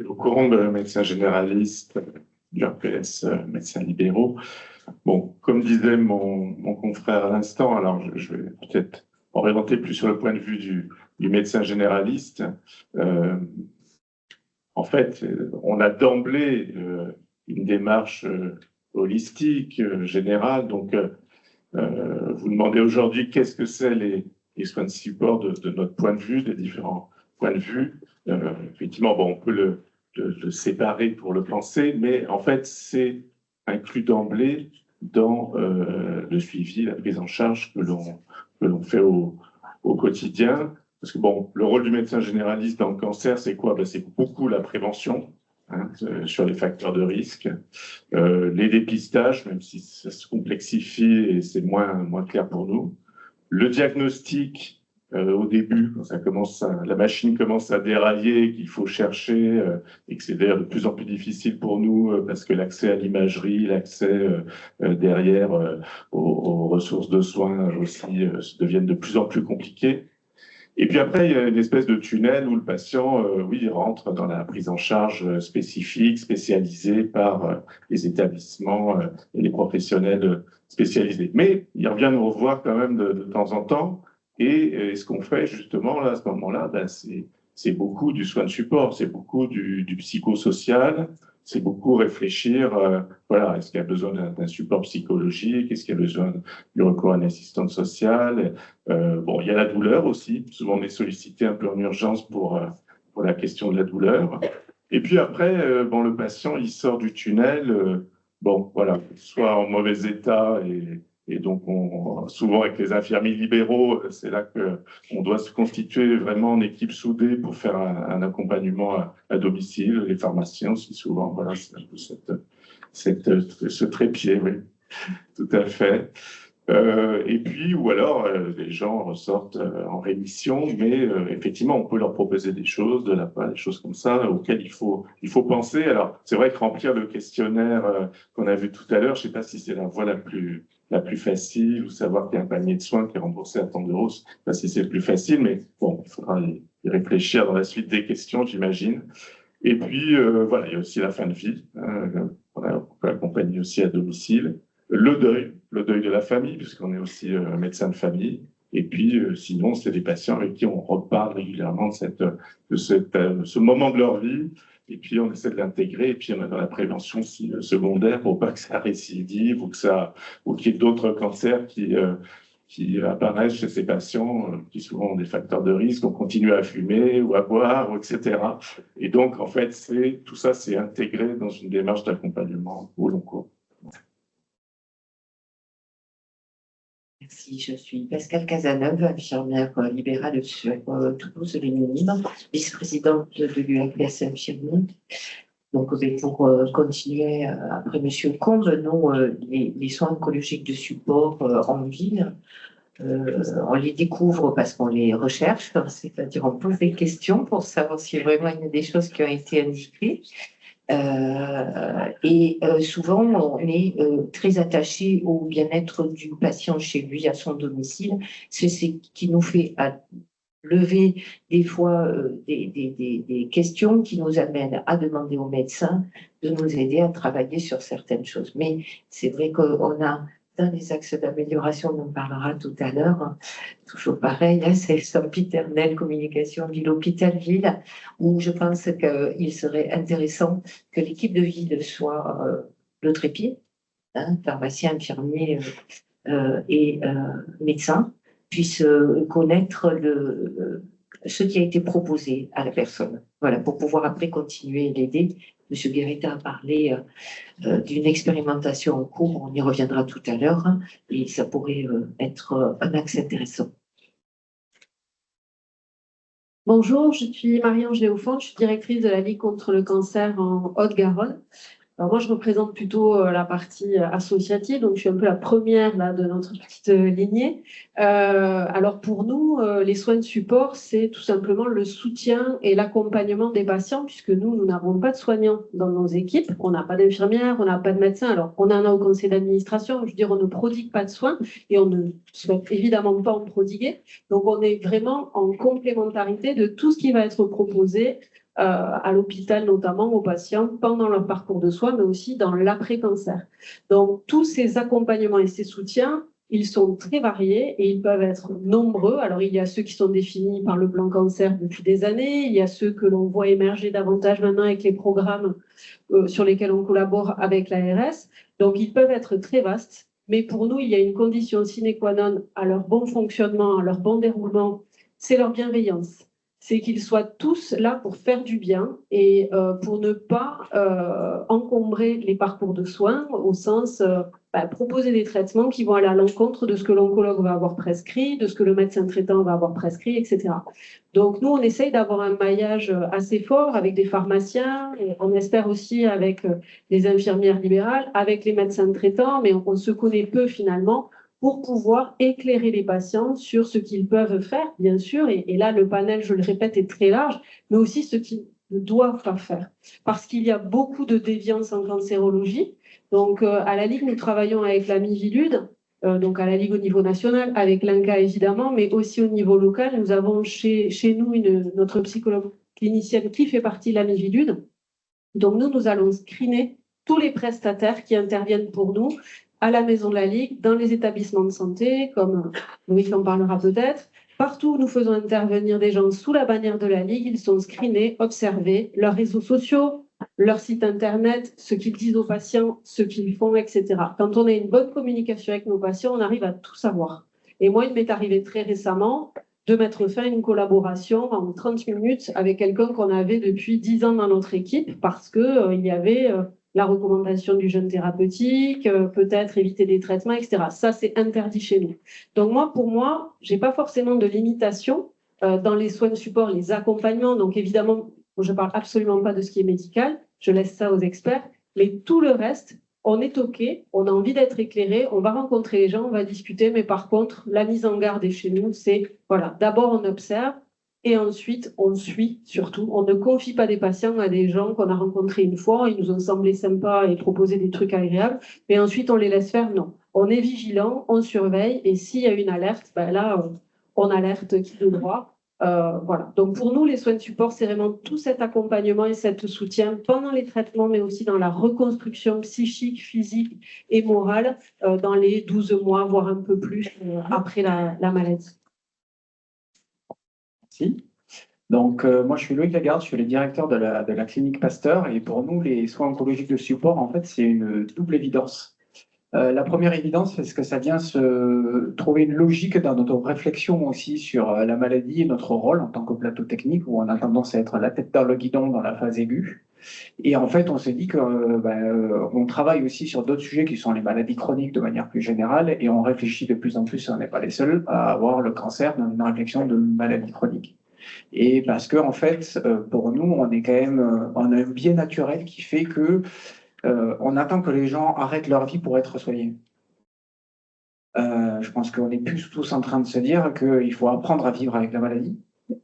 S1: Au courant de médecins généralistes, du RPS, médecins libéraux. Bon, comme disait mon confrère à l'instant, alors je vais peut-être orienter plus sur le point de vue du médecin généraliste. En fait, on a d'emblée une démarche holistique, générale. Donc, vous demandez aujourd'hui qu'est-ce que c'est les soins de support de notre point de vue, des différents points de vue. Effectivement, bon, on peut le séparer pour le penser, mais en fait, c'est inclus d'emblée dans le suivi, la prise en charge que l'on fait au quotidien. Parce que bon, le rôle du médecin généraliste dans le cancer, c'est quoi? C'est beaucoup la prévention sur les facteurs de risque, les dépistages, même si ça se complexifie et c'est moins clair pour nous, le diagnostic. Au début, quand la machine commence à dérailler, qu'il faut chercher, et que c'est d'ailleurs de plus en plus difficile pour nous parce que l'accès à l'imagerie, l'accès derrière aux ressources de soins aussi deviennent de plus en plus compliqués. Et puis après, il y a une espèce de tunnel où le patient, oui, rentre dans la prise en charge spécifique, spécialisée par les établissements et les professionnels spécialisés. Mais il revient nous revoir quand même de temps en temps. Et ce qu'on fait justement là, à ce moment-là, c'est beaucoup du soin de support, c'est beaucoup du psychosocial, c'est beaucoup réfléchir, voilà, est-ce qu'il y a besoin d'un support psychologique, est-ce qu'il y a besoin du recours à une assistante sociale. Bon, il y a la douleur aussi, souvent on est sollicité un peu en urgence pour la question de la douleur. Et puis après, bon, le patient, il sort du tunnel, bon, voilà, soit en mauvais état et donc, souvent avec les infirmiers libéraux, c'est là qu'on doit se constituer vraiment en équipe soudée pour faire un accompagnement à domicile. Les pharmaciens aussi, souvent, voilà, c'est un peu ce trépied, oui, tout à fait.
S6: Et puis, ou alors, les gens ressortent en rémission, mais effectivement, on peut leur proposer des choses, de la part, des choses comme ça, auxquelles il faut penser. Alors, c'est vrai que remplir le questionnaire qu'on a vu tout à l'heure, je ne sais pas si c'est la voie la plus facile, ou savoir qu'il y a un panier de soins qui est remboursé à tant d'euros, je ne sais pas si c'est le plus facile, mais bon, il faudra y réfléchir dans la suite des questions, j'imagine. Et puis, voilà, il y a aussi la fin de vie, on peut accompagner aussi à domicile. Le deuil de la famille, puisqu'on est aussi médecin de famille. Et puis, sinon, c'est des patients avec qui on reparle régulièrement de ce moment de leur vie. Et puis, on essaie de l'intégrer. Et puis, on est dans la prévention secondaire pour pas que ça récidive ou qu'il y ait d'autres cancers qui apparaissent chez ces patients, qui souvent ont des facteurs de risque, on continue à fumer ou à boire, etc. Et donc, en fait, tout ça, c'est intégré dans une démarche d'accompagnement au long cours.
S7: Merci, je suis Pascale Cazeneuve, infirmière libérale sur Toulouse-les-Minimes, vice-présidente de l'UAPS Infirmier. Donc, pour continuer après M. Combe, nous, les soins oncologiques de support en ville, on les découvre parce qu'on les recherche, c'est-à-dire on pose des questions pour savoir si vraiment il y a des choses qui ont été indiquées. Souvent, on est très attaché au bien-être du patient chez lui, à son domicile. C'est ce qui nous fait lever des fois des questions qui nous amènent à demander aux médecins de nous aider à travailler sur certaines choses. Mais c'est vrai qu'on a dans les axes d'amélioration, on en parlera tout à l'heure, toujours pareil, hein, c'est sempiternelle communication ville-hôpital-ville, où je pense qu'il serait intéressant que l'équipe de ville soit le trépied, hein, pharmacien, infirmier et médecin, puisse connaître ce qui a été proposé à la personne. Voilà, pour pouvoir après continuer et l'aider. Monsieur Guérita a parlé d'une expérimentation en cours, on y reviendra tout à l'heure, hein, et ça pourrait être un axe intéressant.
S8: Bonjour, je suis Marie-Ange Léophante, je suis directrice de la Ligue contre le cancer en Haute-Garonne. Alors moi, je représente plutôt la partie associative, donc je suis un peu la première là, de notre petite lignée. Alors pour nous, les soins de support, c'est tout simplement le soutien et l'accompagnement des patients, puisque nous n'avons pas de soignants dans nos équipes, on n'a pas d'infirmières, on n'a pas de médecins. Alors on en a au conseil d'administration, je veux dire, on ne prodigue pas de soins et on ne souhaite évidemment pas en prodiguer. Donc on est vraiment en complémentarité de tout ce qui va être proposé à l'hôpital, notamment aux patients pendant leur parcours de soins, mais aussi dans l'après-cancer. Donc, tous ces accompagnements et ces soutiens, ils sont très variés et ils peuvent être nombreux. Alors, il y a ceux qui sont définis par le plan cancer depuis des années, il y a ceux que l'on voit émerger davantage maintenant avec les programmes sur lesquels on collabore avec l'ARS. Donc, ils peuvent être très vastes, mais pour nous, il y a une condition sine qua non à leur bon fonctionnement, à leur bon déroulement, c'est leur bienveillance. C'est qu'ils soient tous là pour faire du bien et pour ne pas encombrer les parcours de soins au sens proposer des traitements qui vont aller à l'encontre de ce que l'oncologue va avoir prescrit, de ce que le médecin traitant va avoir prescrit, etc. Donc nous, on essaye d'avoir un maillage assez fort avec des pharmaciens, et on espère aussi avec les infirmières libérales, avec les médecins traitants, mais on se connaît peu finalement, pour pouvoir éclairer les patients sur ce qu'ils peuvent faire, bien sûr. Et là, le panel, je le répète, est très large, mais aussi ce qu'ils ne doivent pas faire. Parce qu'il y a beaucoup de déviance en cancérologie. Donc, à la Ligue, nous travaillons avec la Mivilude, donc à la Ligue au niveau national, avec l'INCA évidemment, mais aussi au niveau local. Nous avons chez nous notre psychologue clinicienne qui fait partie de la Mivilude. Donc, nous allons screener tous les prestataires qui interviennent pour nous à la maison de la Ligue, dans les établissements de santé, comme Louis en parlera peut-être. Partout où nous faisons intervenir des gens sous la bannière de la Ligue, ils sont screenés, observés, leurs réseaux sociaux, leur site internet, ce qu'ils disent aux patients, ce qu'ils font, etc. Quand on a une bonne communication avec nos patients, on arrive à tout savoir. Et moi, il m'est arrivé très récemment de mettre fin à une collaboration en 30 minutes avec quelqu'un qu'on avait depuis 10 ans dans notre équipe parce qu'il y avait la recommandation du jeûne thérapeutique, peut-être éviter des traitements, etc. Ça, c'est interdit chez nous. Donc pour moi, je n'ai pas forcément de limitation dans les soins de support, les accompagnements. Donc évidemment, je ne parle absolument pas de ce qui est médical, je laisse ça aux experts, mais tout le reste, on est OK, on a envie d'être éclairé, on va rencontrer les gens, on va discuter, mais par contre, la mise en garde est chez nous, c'est, voilà, d'abord on observe, et ensuite, on suit surtout. On ne confie pas des patients à des gens qu'on a rencontrés une fois, ils nous ont semblé sympas et proposé des trucs agréables, mais ensuite on les laisse faire. Non. On est vigilant, on surveille, et s'il y a une alerte, ben là, on alerte qui de droit. Voilà. Donc pour nous, les soins de support, c'est vraiment tout cet accompagnement et cet soutien pendant les traitements, mais aussi dans la reconstruction psychique, physique et morale dans les 12 mois, voire un peu plus après la maladie.
S9: Merci. Donc, moi, je suis Loïc Lagarde, je suis le directeur de la clinique Pasteur. Et pour nous, les soins oncologiques de support, en fait, c'est une double évidence. La première évidence, c'est que ça vient se trouver une logique dans notre réflexion aussi sur la maladie et notre rôle en tant que plateau technique, où on a tendance à être la tête dans le guidon dans la phase aiguë. Et en fait, on s'est dit on travaille aussi sur d'autres sujets qui sont les maladies chroniques de manière plus générale, et on réfléchit de plus en plus, on n'est pas les seuls, à avoir le cancer dans une réflexion de maladies chroniques. Et parce que, en fait, pour nous, on est quand même, on a un biais naturel qui fait que on attend que les gens arrêtent leur vie pour être soignés. Je pense qu'on est plus tous en train de se dire qu'il faut apprendre à vivre avec la maladie.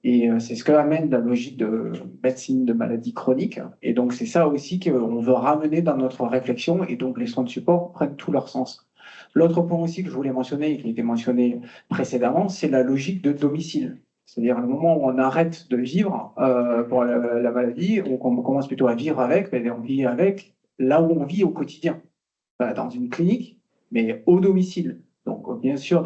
S9: Et c'est ce que amène la logique de médecine de maladies chroniques. Et donc, c'est ça aussi qu'on veut ramener dans notre réflexion. Et donc, les soins de support prennent tout leur sens. L'autre point aussi que je voulais mentionner et qui a été mentionné précédemment, c'est la logique de domicile. C'est-à-dire, le moment où on arrête de vivre pour la maladie, on commence plutôt à vivre avec, mais on vit avec là où on vit au quotidien, dans une clinique, mais au domicile. Donc, bien sûr,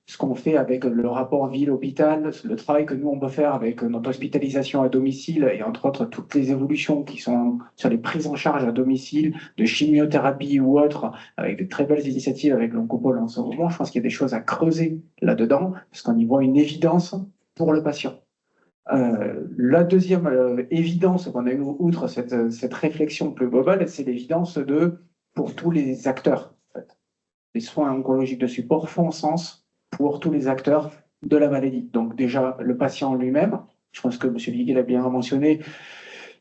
S9: ce qu'on fait avec le rapport ville-hôpital, le travail que nous, on peut faire avec notre hospitalisation à domicile et entre autres toutes les évolutions qui sont sur les prises en charge à domicile, de chimiothérapie ou autre, avec de très belles initiatives avec l'Oncopole en ce moment, je pense qu'il y a des choses à creuser là-dedans, parce qu'on y voit une évidence pour le patient. La deuxième évidence qu'on a eue, outre cette réflexion plus globale, c'est l'évidence pour tous les acteurs. En fait. Les soins oncologiques de support font sens pour tous les acteurs de la maladie. Donc déjà, le patient lui-même, je pense que M. Viguier l'a bien mentionné,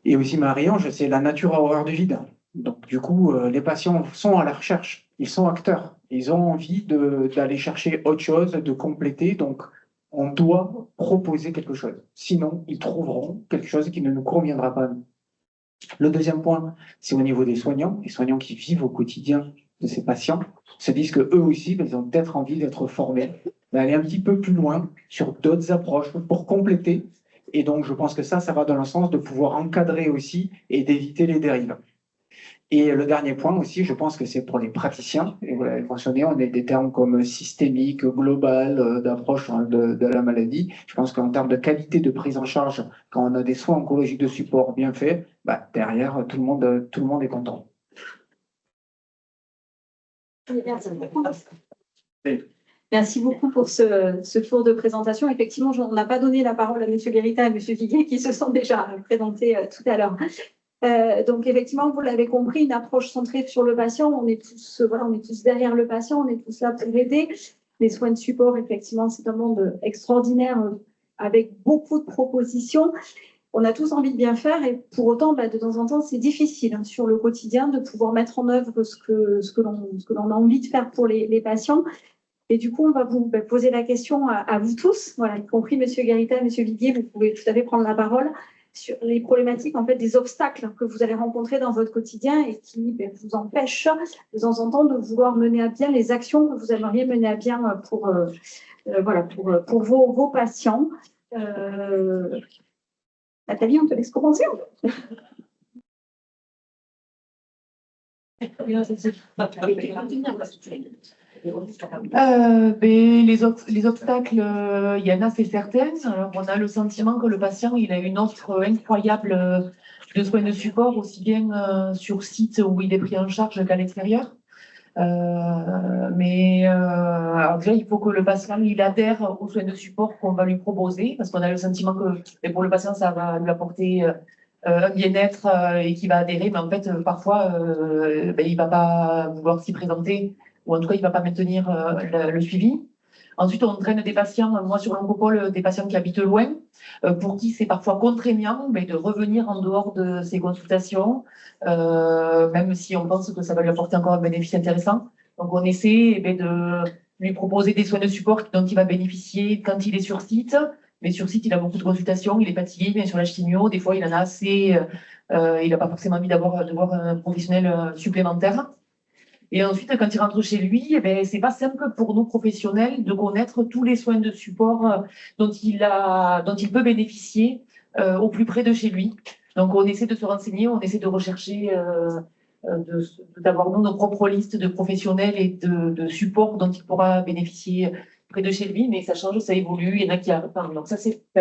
S9: et aussi Marie-Ange, c'est la nature à horreur du vide. Donc du coup, les patients sont à la recherche, ils sont acteurs, ils ont envie d'aller chercher autre chose, de compléter, donc on doit proposer quelque chose. Sinon, ils trouveront quelque chose qui ne nous conviendra pas. Le deuxième point, c'est au niveau des soignants. Les soignants qui vivent au quotidien de ces patients se disent qu'eux aussi, ils ont peut-être envie d'être formés, d'aller un petit peu plus loin sur d'autres approches pour compléter. Et donc, je pense que ça va dans le sens de pouvoir encadrer aussi et d'éviter les dérives. Et le dernier point aussi, je pense que c'est pour les praticiens, et vous l'avez mentionné, on a des termes comme systémique, global, d'approche de la maladie. Je pense qu'en termes de qualité de prise en charge, quand on a des soins oncologiques de support bien faits, derrière, tout le monde est content.
S2: Merci beaucoup pour ce tour de présentation. Effectivement, on n'a pas donné la parole à M. Guérita et à M. Viguier qui se sont déjà présentés tout à l'heure. Donc effectivement, vous l'avez compris, une approche centrée sur le patient. On est tous derrière le patient, on est tous là pour l'aider. Les soins de support, effectivement, c'est un monde extraordinaire avec beaucoup de propositions. On a tous envie de bien faire et pour autant, de temps en temps, c'est difficile sur le quotidien de pouvoir mettre en œuvre ce que l'on a envie de faire pour les patients. Et du coup, on va vous poser la question à vous tous, voilà, y compris M. Guérita, M. Viguier, vous pouvez tout à fait prendre la parole sur les problématiques, en fait, des obstacles que vous allez rencontrer dans votre quotidien et qui vous empêchent de temps en temps de vouloir mener à bien les actions que vous aimeriez mener à bien pour vos patients. Nathalie, on te laisse commencer.
S5: Les obstacles, il y en a, c'est certain. Alors, on a le sentiment que le patient, il a une offre incroyable de soins de support, aussi bien sur site où il est pris en charge qu'à l'extérieur. Alors déjà, il faut que le patient il adhère aux soins de support qu'on va lui proposer, parce qu'on a le sentiment que pour le patient, ça va lui apporter un bien-être et qu'il va adhérer, mais en fait, parfois, il ne va pas vouloir s'y présenter, ou en tout cas, il ne va pas maintenir le suivi. Ensuite, on traîne des patients, moi sur l'oncopole, des patients qui habitent loin, pour qui c'est parfois contraignant mais de revenir en dehors de ces consultations, même si on pense que ça va lui apporter encore un bénéfice intéressant. Donc, on essaie de lui proposer des soins de support dont il va bénéficier quand il est sur site. Mais sur site, il a beaucoup de consultations, il est fatigué, bien sûr la chimio, des fois il en a assez, il n'a pas forcément envie de voir un professionnel supplémentaire. Et ensuite, quand il rentre chez lui, c'est pas simple pour nous professionnels de connaître tous les soins de support dont il peut bénéficier au plus près de chez lui. Donc, on essaie de se renseigner, on essaie de rechercher, d'avoir nos propres listes de professionnels et de supports dont il pourra bénéficier près de chez lui, mais ça change, ça évolue, il y en a qui arrivent. Donc, ça,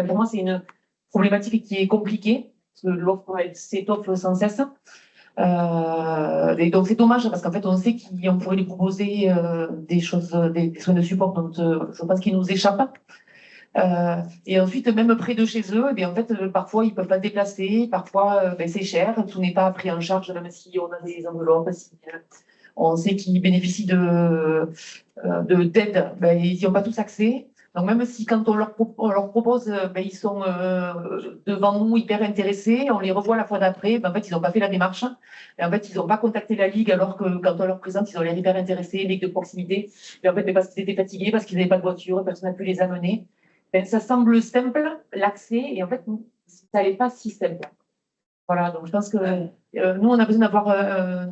S5: pour moi, c'est une problématique qui est compliquée, parce que l'offre s'étoffe sans cesse. Et donc c'est dommage parce qu'en fait on sait qu'on pourrait lui proposer des choses, des soins de support dont je pense qu'ils nous échappent. Et ensuite même près de chez eux, et bien, en fait parfois ils peuvent pas se déplacer, parfois c'est cher, tout n'est pas pris en charge même si on a des enveloppes, si on sait qu'ils bénéficient d'aide, ils n'y ont pas tous accès. Donc même si quand on leur propose, ils sont devant nous hyper intéressés, on les revoit la fois d'après, en fait ils n'ont pas fait la démarche, et en fait ils n'ont pas contacté la Ligue alors que quand on leur présente, ils ont l'air hyper intéressés, Ligue de proximité, et en fait parce qu'ils étaient fatigués, parce qu'ils n'avaient pas de voiture, personne n'a pu les amener. Ça semble simple, l'accès, et en fait ça n'est pas si simple. Voilà, donc je pense que nous on a besoin d'avoir,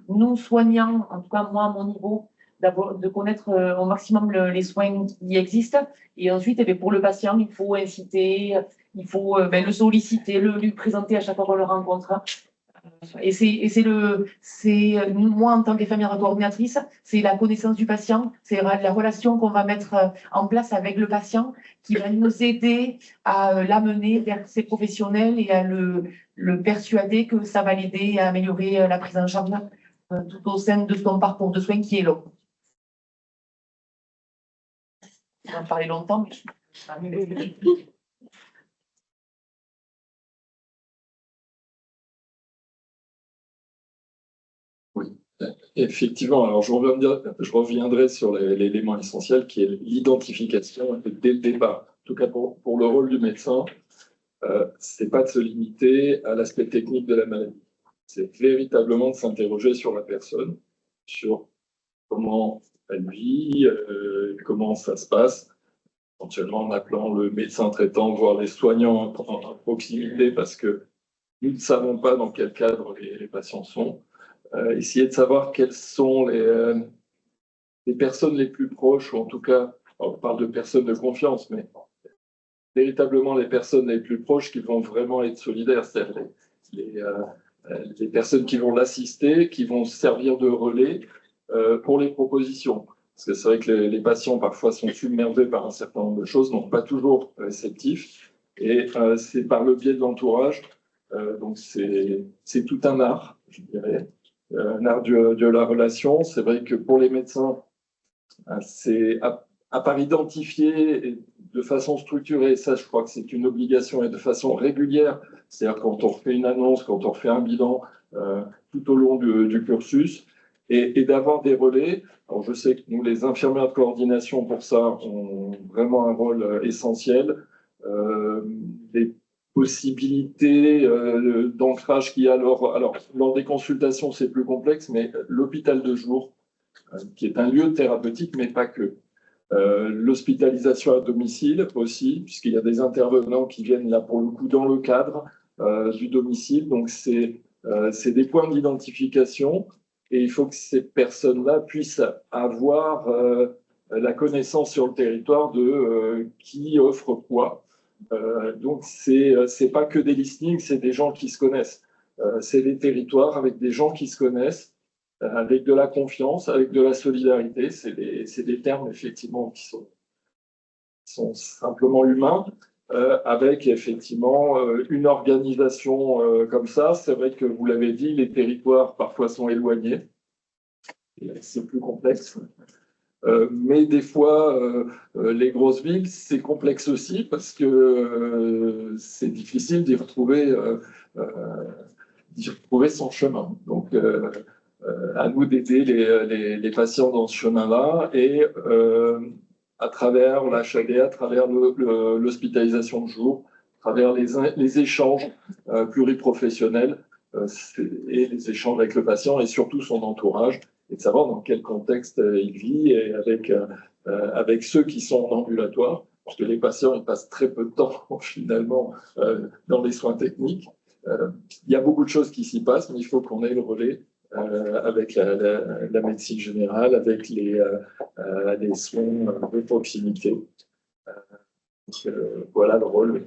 S5: nous soignants, en tout cas moi à mon niveau, de connaître au maximum les soins qui existent. Et ensuite, pour le patient, il faut inciter, il faut le solliciter, lui présenter à chaque fois qu'on le rencontre. Et moi, en tant qu'infirmière coordinatrice, c'est la connaissance du patient, c'est la relation qu'on va mettre en place avec le patient qui va nous aider à l'amener vers ses professionnels et à le persuader que ça va l'aider à améliorer la prise en charge tout au sein de son parcours de soins qui est long. On va en parler longtemps, mais
S6: Oui, effectivement. Alors, je reviendrai sur l'élément essentiel qui est l'identification dès le départ. En tout cas, pour le rôle du médecin, c'est pas de se limiter à l'aspect technique de la maladie. C'est véritablement de s'interroger sur la personne, sur comment elle vit, comment ça se passe, éventuellement en appelant le médecin traitant, voire les soignants en proximité, parce que nous ne savons pas dans quel cadre les patients sont. Essayer de savoir quelles sont les personnes les plus proches, ou en tout cas, on parle de personnes de confiance, mais véritablement les personnes les plus proches qui vont vraiment être solidaires, c'est-à-dire les personnes qui vont l'assister, qui vont servir de relais pour les propositions. Parce que c'est vrai que les patients parfois sont submergés par un certain nombre de choses, donc pas toujours réceptifs. Et c'est par le biais de l'entourage. Donc c'est tout un art, je dirais, un art de la relation. C'est vrai que pour les médecins, c'est à part identifier de façon structurée, ça je crois que c'est une obligation, et de façon régulière, c'est-à-dire quand on refait une annonce, quand on refait un bilan tout au long du cursus, et d'avoir des relais. Alors je sais que nous, les infirmières de coordination, pour ça, ont vraiment un rôle essentiel. Des possibilités d'ancrage qu'il y a alors lors des consultations, c'est plus complexe, mais l'hôpital de jour, qui est un lieu thérapeutique, mais pas que. L'hospitalisation à domicile aussi, puisqu'il y a des intervenants qui viennent là pour le coup dans le cadre du domicile. Donc c'est des points d'identification, et il faut que ces personnes-là puissent avoir la connaissance sur le territoire de qui offre quoi. Donc c'est pas que des listings, c'est des gens qui se connaissent. C'est des territoires avec des gens qui se connaissent, avec de la confiance, avec de la solidarité. C'est des termes effectivement qui sont simplement humains, avec effectivement une organisation comme ça. C'est vrai que vous l'avez dit, les territoires parfois sont éloignés, c'est plus complexe. Mais des fois, les grosses villes, c'est complexe aussi parce que c'est difficile d'y retrouver son chemin. Donc, à nous d'aider les patients dans ce chemin-là. Et à travers l'HAD, à travers l'hospitalisation de jour, à travers les échanges pluriprofessionnels et les échanges avec le patient et surtout son entourage, et de savoir dans quel contexte il vit et avec ceux qui sont en ambulatoire, parce que les patients ils passent très peu de temps finalement dans les soins techniques. Il y a beaucoup de choses qui s'y passent, mais il faut qu'on ait le relais avec la médecine générale, avec les soins de proximité. Voilà le rôle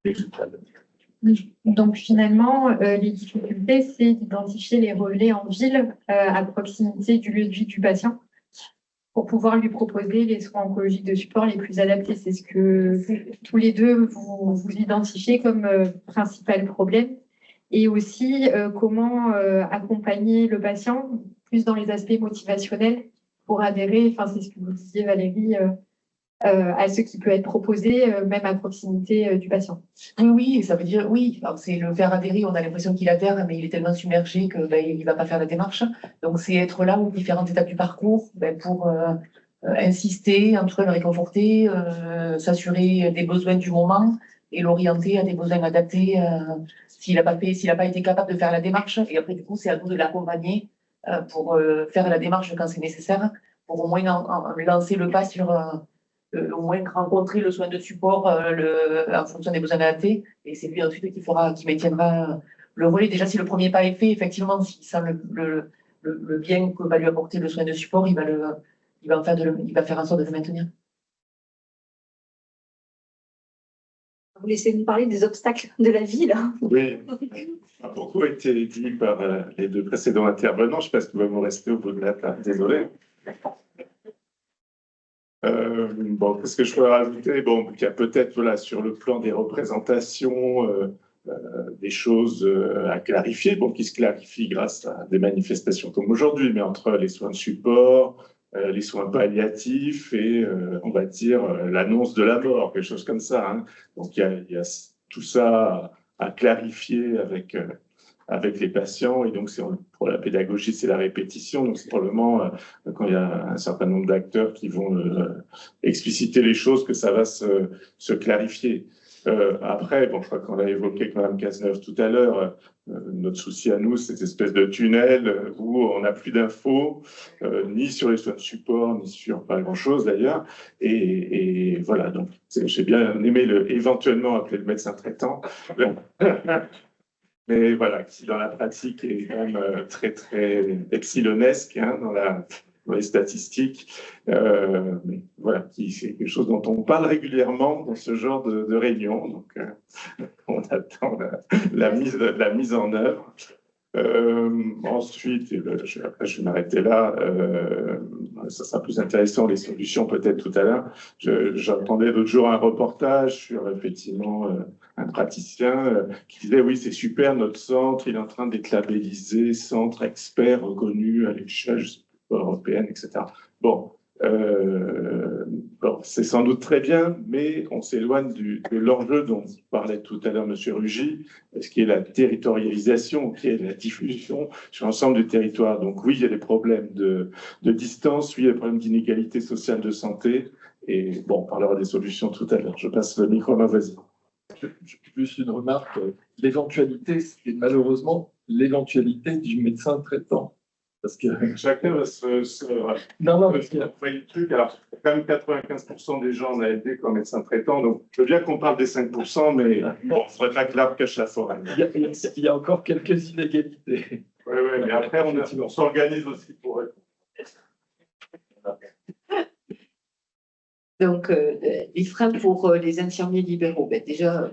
S6: digital.
S4: Donc finalement, les difficultés, c'est d'identifier les relais en ville à proximité du lieu de vie du patient pour pouvoir lui proposer les soins oncologiques de support les plus adaptés. C'est ce que tous les deux vous identifiez comme principal problème. Et aussi comment accompagner le patient plus dans les aspects motivationnels pour adhérer, enfin c'est ce que vous disiez Valérie, à ce qui peut être proposé même à proximité du patient.
S5: Oui, ça veut dire oui. C'est le faire adhérer, on a l'impression qu'il adhère, mais il est tellement submergé que il ne va pas faire la démarche. Donc c'est être là aux différentes étapes du parcours pour insister, entre le réconforter, s'assurer des besoins du moment et l'orienter à des besoins adaptés s'il n'a pas été capable de faire la démarche. Et après, du coup, c'est à nous de l'accompagner pour faire la démarche quand c'est nécessaire, pour au moins lancer le pas sur au moins rencontrer le soin de support en fonction des besoins adaptés. Et c'est lui ensuite qui maintiendra le relais. Déjà, si le premier pas est fait, effectivement, s'il sent le bien que va lui apporter le soin de support, il va faire en sorte de le maintenir.
S2: Vous laissez nous parler des obstacles de la vie, là.
S1: Oui, beaucoup a été dit par les deux précédents intervenants. Je ne sais pas si vous rester au bout de la table. Désolé. Bon, qu'est-ce que je peux rajouter? Bon, il y a peut-être sur le plan des représentations des choses à clarifier, qui se clarifient grâce à des manifestations comme aujourd'hui, mais entre les soins de support, les soins palliatifs et, on va dire, l'annonce de la mort, quelque chose comme ça. Hein. Donc, il y a tout ça à clarifier avec les patients. Et donc, pour la pédagogie, c'est la répétition. Donc, c'est probablement quand il y a un certain nombre d'acteurs qui vont expliciter les choses que ça va se clarifier. Après, je crois qu'on l'a évoqué avec Mme Cazeneuve tout à l'heure, notre souci à nous, c'est cette espèce de tunnel où on n'a plus d'infos, ni sur les soins de support, ni sur pas grand-chose d'ailleurs. Et voilà, donc j'ai bien aimé éventuellement appeler le médecin traitant. Mais voilà, qui dans la pratique est quand même très, très epsilonesque dans les statistiques. Mais voilà, c'est quelque chose dont on parle régulièrement dans ce genre de réunion. Donc, on attend la mise en œuvre. Ensuite, après je vais m'arrêter là, ça sera plus intéressant, les solutions peut-être tout à l'heure. J'entendais l'autre jour un reportage sur effectivement un praticien qui disait oui c'est super notre centre, il est en train d'être labellisé centre expert reconnu à l'échelle européenne, etc. Bon, c'est sans doute très bien, mais on s'éloigne de l'enjeu dont parlait tout à l'heure M. Rugy, ce qui est la territorialisation, qui est la diffusion sur l'ensemble du territoire. Donc oui, il y a des problèmes de distance, oui, il y a des problèmes d'inégalité sociale de santé, et on parlera des solutions tout à l'heure. Je passe le micro à ma voisine.
S6: Juste une remarque, l'éventualité, c'est malheureusement l'éventualité du médecin traitant. Parce que
S1: chacun va
S6: Non, parce qu'il y a
S1: le truc. Alors, quand même 95% des gens en ALD comme médecins traitants. Donc, je veux bien qu'on parle des 5%, mais il ne faudrait pas que l'arbre cache la forêt.
S6: Il y a encore quelques inégalités.
S1: Oui, mais après, on s'organise aussi pour eux.
S7: Donc, les freins pour les infirmiers libéraux. Déjà,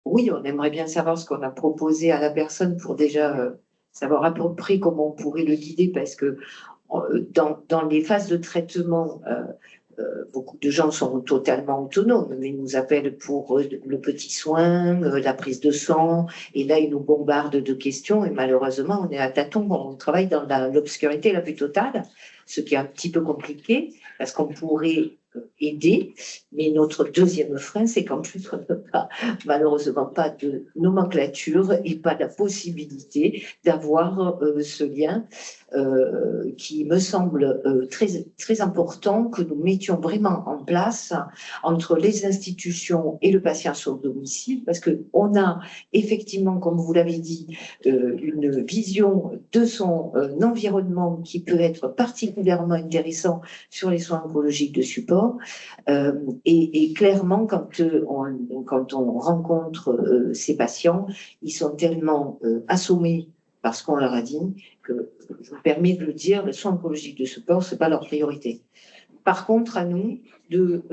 S7: oui, on aimerait bien savoir ce qu'on a proposé à la personne pour déjà savoir à peu près comment on pourrait le guider, parce que dans les phases de traitement, beaucoup de gens sont totalement autonomes, mais ils nous appellent pour le petit soin, la prise de sang, et là, ils nous bombardent de questions, et malheureusement, on est à tâtons, on travaille dans l'obscurité la plus totale, ce qui est un petit peu compliqué, parce qu'on pourrait aider. Mais notre deuxième frein, c'est qu'en plus, on n'a pas, malheureusement pas de nomenclature et pas la possibilité d'avoir ce lien qui me semble très important que nous mettions vraiment en place entre les institutions et le patient sur domicile, parce qu'on a effectivement, comme vous l'avez dit, une vision de son environnement qui peut être particulièrement intéressant sur les soins oncologiques de support. Et clairement, quand on rencontre ces patients, ils sont tellement assommés par ce qu'on leur a dit que, je me permets de le dire, le soin oncologique de support, ce n'est pas leur priorité. Par contre, à nous de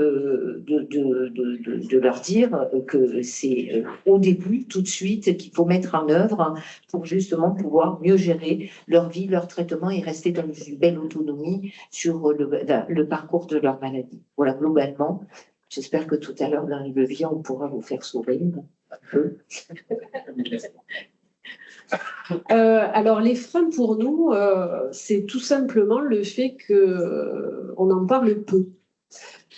S7: leur dire que c'est au début, tout de suite, qu'il faut mettre en œuvre pour justement pouvoir mieux gérer leur vie, leur traitement et rester dans une belle autonomie sur le parcours de leur maladie. Voilà, globalement, j'espère que tout à l'heure, dans les leviers, on pourra vous faire sourire un peu.
S8: Alors, les freins pour nous, c'est tout simplement le fait qu'on en parle peu.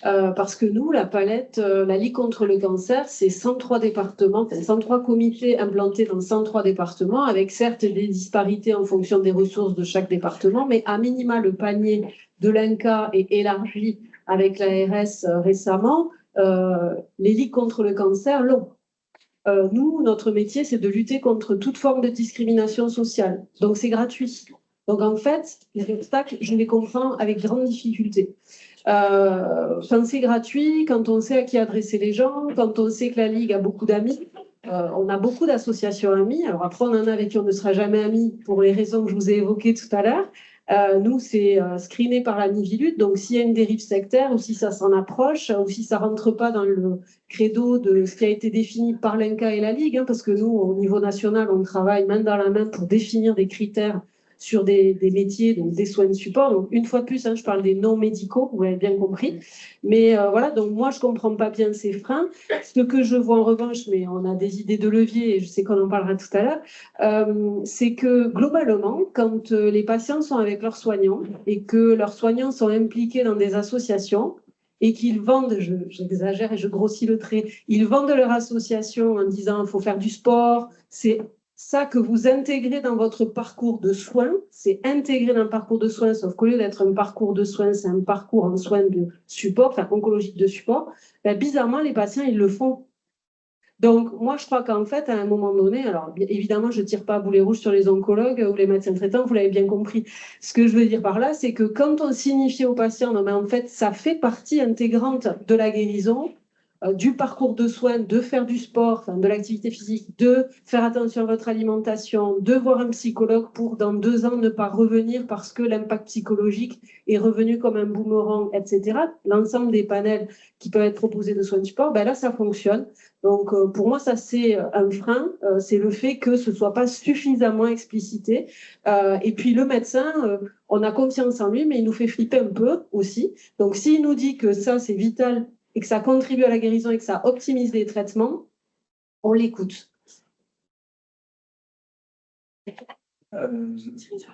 S8: Parce que nous, la palette, la Ligue contre le cancer, c'est 103 départements, enfin 103 comités implantés dans 103 départements, avec certes des disparités en fonction des ressources de chaque département, mais à minima, le panier de l'INCa est élargi avec l'ARS récemment. Les Ligues contre le cancer l'ont. Nous, notre métier, c'est de lutter contre toute forme de discrimination sociale. Donc, c'est gratuit. Donc, en fait, les obstacles, je les comprends avec grande difficulté. Quand c'est gratuit, quand on sait à qui adresser les gens, quand on sait que la Ligue a beaucoup d'amis, on a beaucoup d'associations amies. Alors, après, on en a avec qui on ne sera jamais amis pour les raisons que je vous ai évoquées tout à l'heure. Nous, c'est screené par la Miviludes. Donc, s'il y a une dérive sectaire ou si ça s'en approche ou si ça rentre pas dans le credo de ce qui a été défini par l'INCa et la Ligue, parce que nous, au niveau national, on travaille main dans la main pour définir des critères sur des métiers, donc des soins de support. Donc, une fois de plus, je parle des non-médicaux, vous l'avez bien compris. Mais voilà, donc moi, je comprends pas bien ces freins. Ce que je vois en revanche, mais on a des idées de levier, et je sais qu'on en parlera tout à l'heure, c'est que globalement, quand les patients sont avec leurs soignants et que leurs soignants sont impliqués dans des associations, et qu'ils vendent, j'exagère et je grossis le trait, ils vendent leur association en disant il faut faire du sport, c'est ça que vous intégrez dans votre parcours de soins, c'est intégré dans le parcours de soins, sauf qu'au lieu d'être un parcours de soins, c'est un parcours en soins de support, enfin oncologique de support, ben, bizarrement, les patients, ils le font. Donc, moi, je crois qu'en fait, à un moment donné, alors évidemment, je ne tire pas à boulet rouge sur les oncologues ou les médecins traitants, vous l'avez bien compris. Ce que je veux dire par là, c'est que quand on signifie aux patients, non, mais en fait, ça fait partie intégrante de la guérison, du parcours de soins, de faire du sport, enfin, de l'activité physique, de faire attention à votre alimentation, de voir un psychologue pour dans 2 ans ne pas revenir parce que l'impact psychologique est revenu comme un boomerang, etc. L'ensemble des panels qui peuvent être proposés de soins de support, ben là, ça fonctionne. Donc, pour moi, ça, c'est un frein, c'est le fait que ce ne soit pas suffisamment explicité. Et puis, le médecin, on a confiance en lui, mais il nous fait flipper un peu aussi. Donc, s'il nous dit que ça, c'est vital et que ça contribue à la guérison et que ça optimise les traitements, on l'écoute.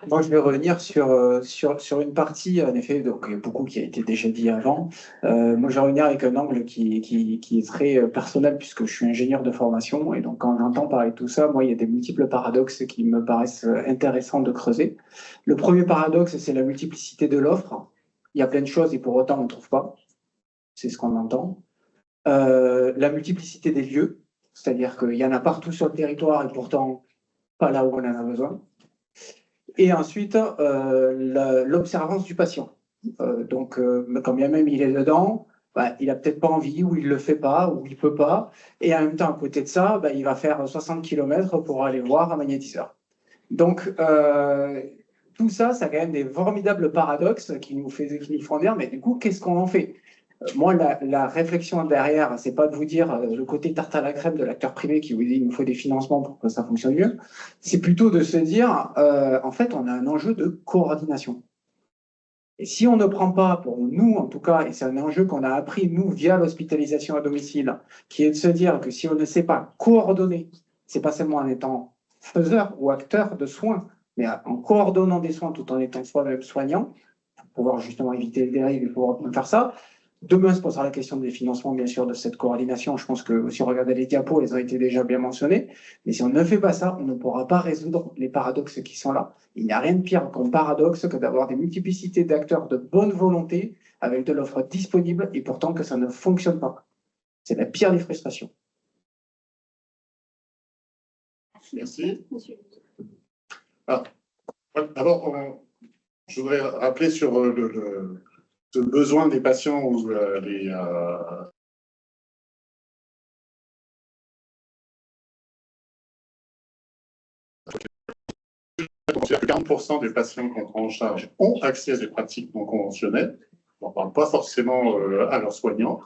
S9: Moi, je vais revenir sur une partie, en effet, donc il y a beaucoup qui a été déjà dit avant. Moi, je vais revenir avec un angle qui est très personnel, puisque je suis ingénieur de formation, et donc quand j'entends parler de tout ça, moi, il y a des multiples paradoxes qui me paraissent intéressants de creuser. Le premier paradoxe, c'est la multiplicité de l'offre. Il y a plein de choses, et pour autant, on ne trouve pas. C'est ce qu'on entend. La multiplicité des lieux, c'est-à-dire qu'il y en a partout sur le territoire, et pourtant, pas là où on en a besoin. Et ensuite, l'observance du patient. Donc, quand bien même il est dedans, il n'a peut-être pas envie, ou il ne le fait pas, ou il ne peut pas. Et en même temps, à côté de ça, il va faire 60 km pour aller voir un magnétiseur. Donc, tout ça, ça a quand même des formidables paradoxes qui nous font dire, mais du coup, qu'est-ce qu'on en fait? Moi, la réflexion derrière, c'est pas de vous dire le côté tarte à la crème de l'acteur privé qui vous dit il nous faut des financements pour que ça fonctionne mieux. C'est plutôt de se dire, en fait, on a un enjeu de coordination. Et si on ne prend pas, pour nous en tout cas, et c'est un enjeu qu'on a appris, nous, via l'hospitalisation à domicile, qui est de se dire que si on ne sait pas coordonner, c'est pas seulement en étant faiseur ou acteur de soins, mais en coordonnant des soins tout en étant soi-même soignant, pour pouvoir justement éviter les dérives et pouvoir faire ça, Demain se posera la question des financements, bien sûr, de cette coordination. Je pense que si on regarde les diapos, elles ont été déjà bien mentionnées. Mais si on ne fait pas ça, on ne pourra pas résoudre les paradoxes qui sont là. Il n'y a rien de pire comme paradoxe que d'avoir des multiplicités d'acteurs de bonne volonté avec de l'offre disponible et pourtant que ça ne fonctionne pas. C'est la pire des frustrations.
S1: Merci. Ah, d'abord, je voudrais rappeler sur ce besoin des patients où il y a 40% des patients qu'on prend en charge ont accès à des pratiques non conventionnelles. On ne parle pas forcément à leurs soignants.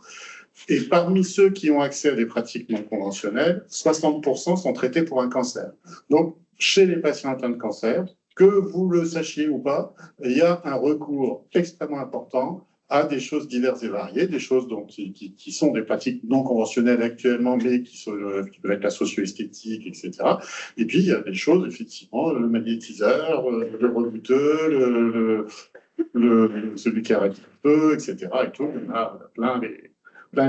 S1: Et parmi ceux qui ont accès à des pratiques non conventionnelles, 60% sont traités pour un cancer. Donc, chez les patients atteints de cancer, que vous le sachiez ou pas, il y a un recours extrêmement important à des choses diverses et variées, des choses donc, qui sont des pratiques non conventionnelles actuellement, mais qui peuvent être la socio-esthétique, etc. Et puis, il y a des choses, effectivement, le magnétiseur, le rebuteux, celui qui arrête un peu, etc. Et tout, il y en a plein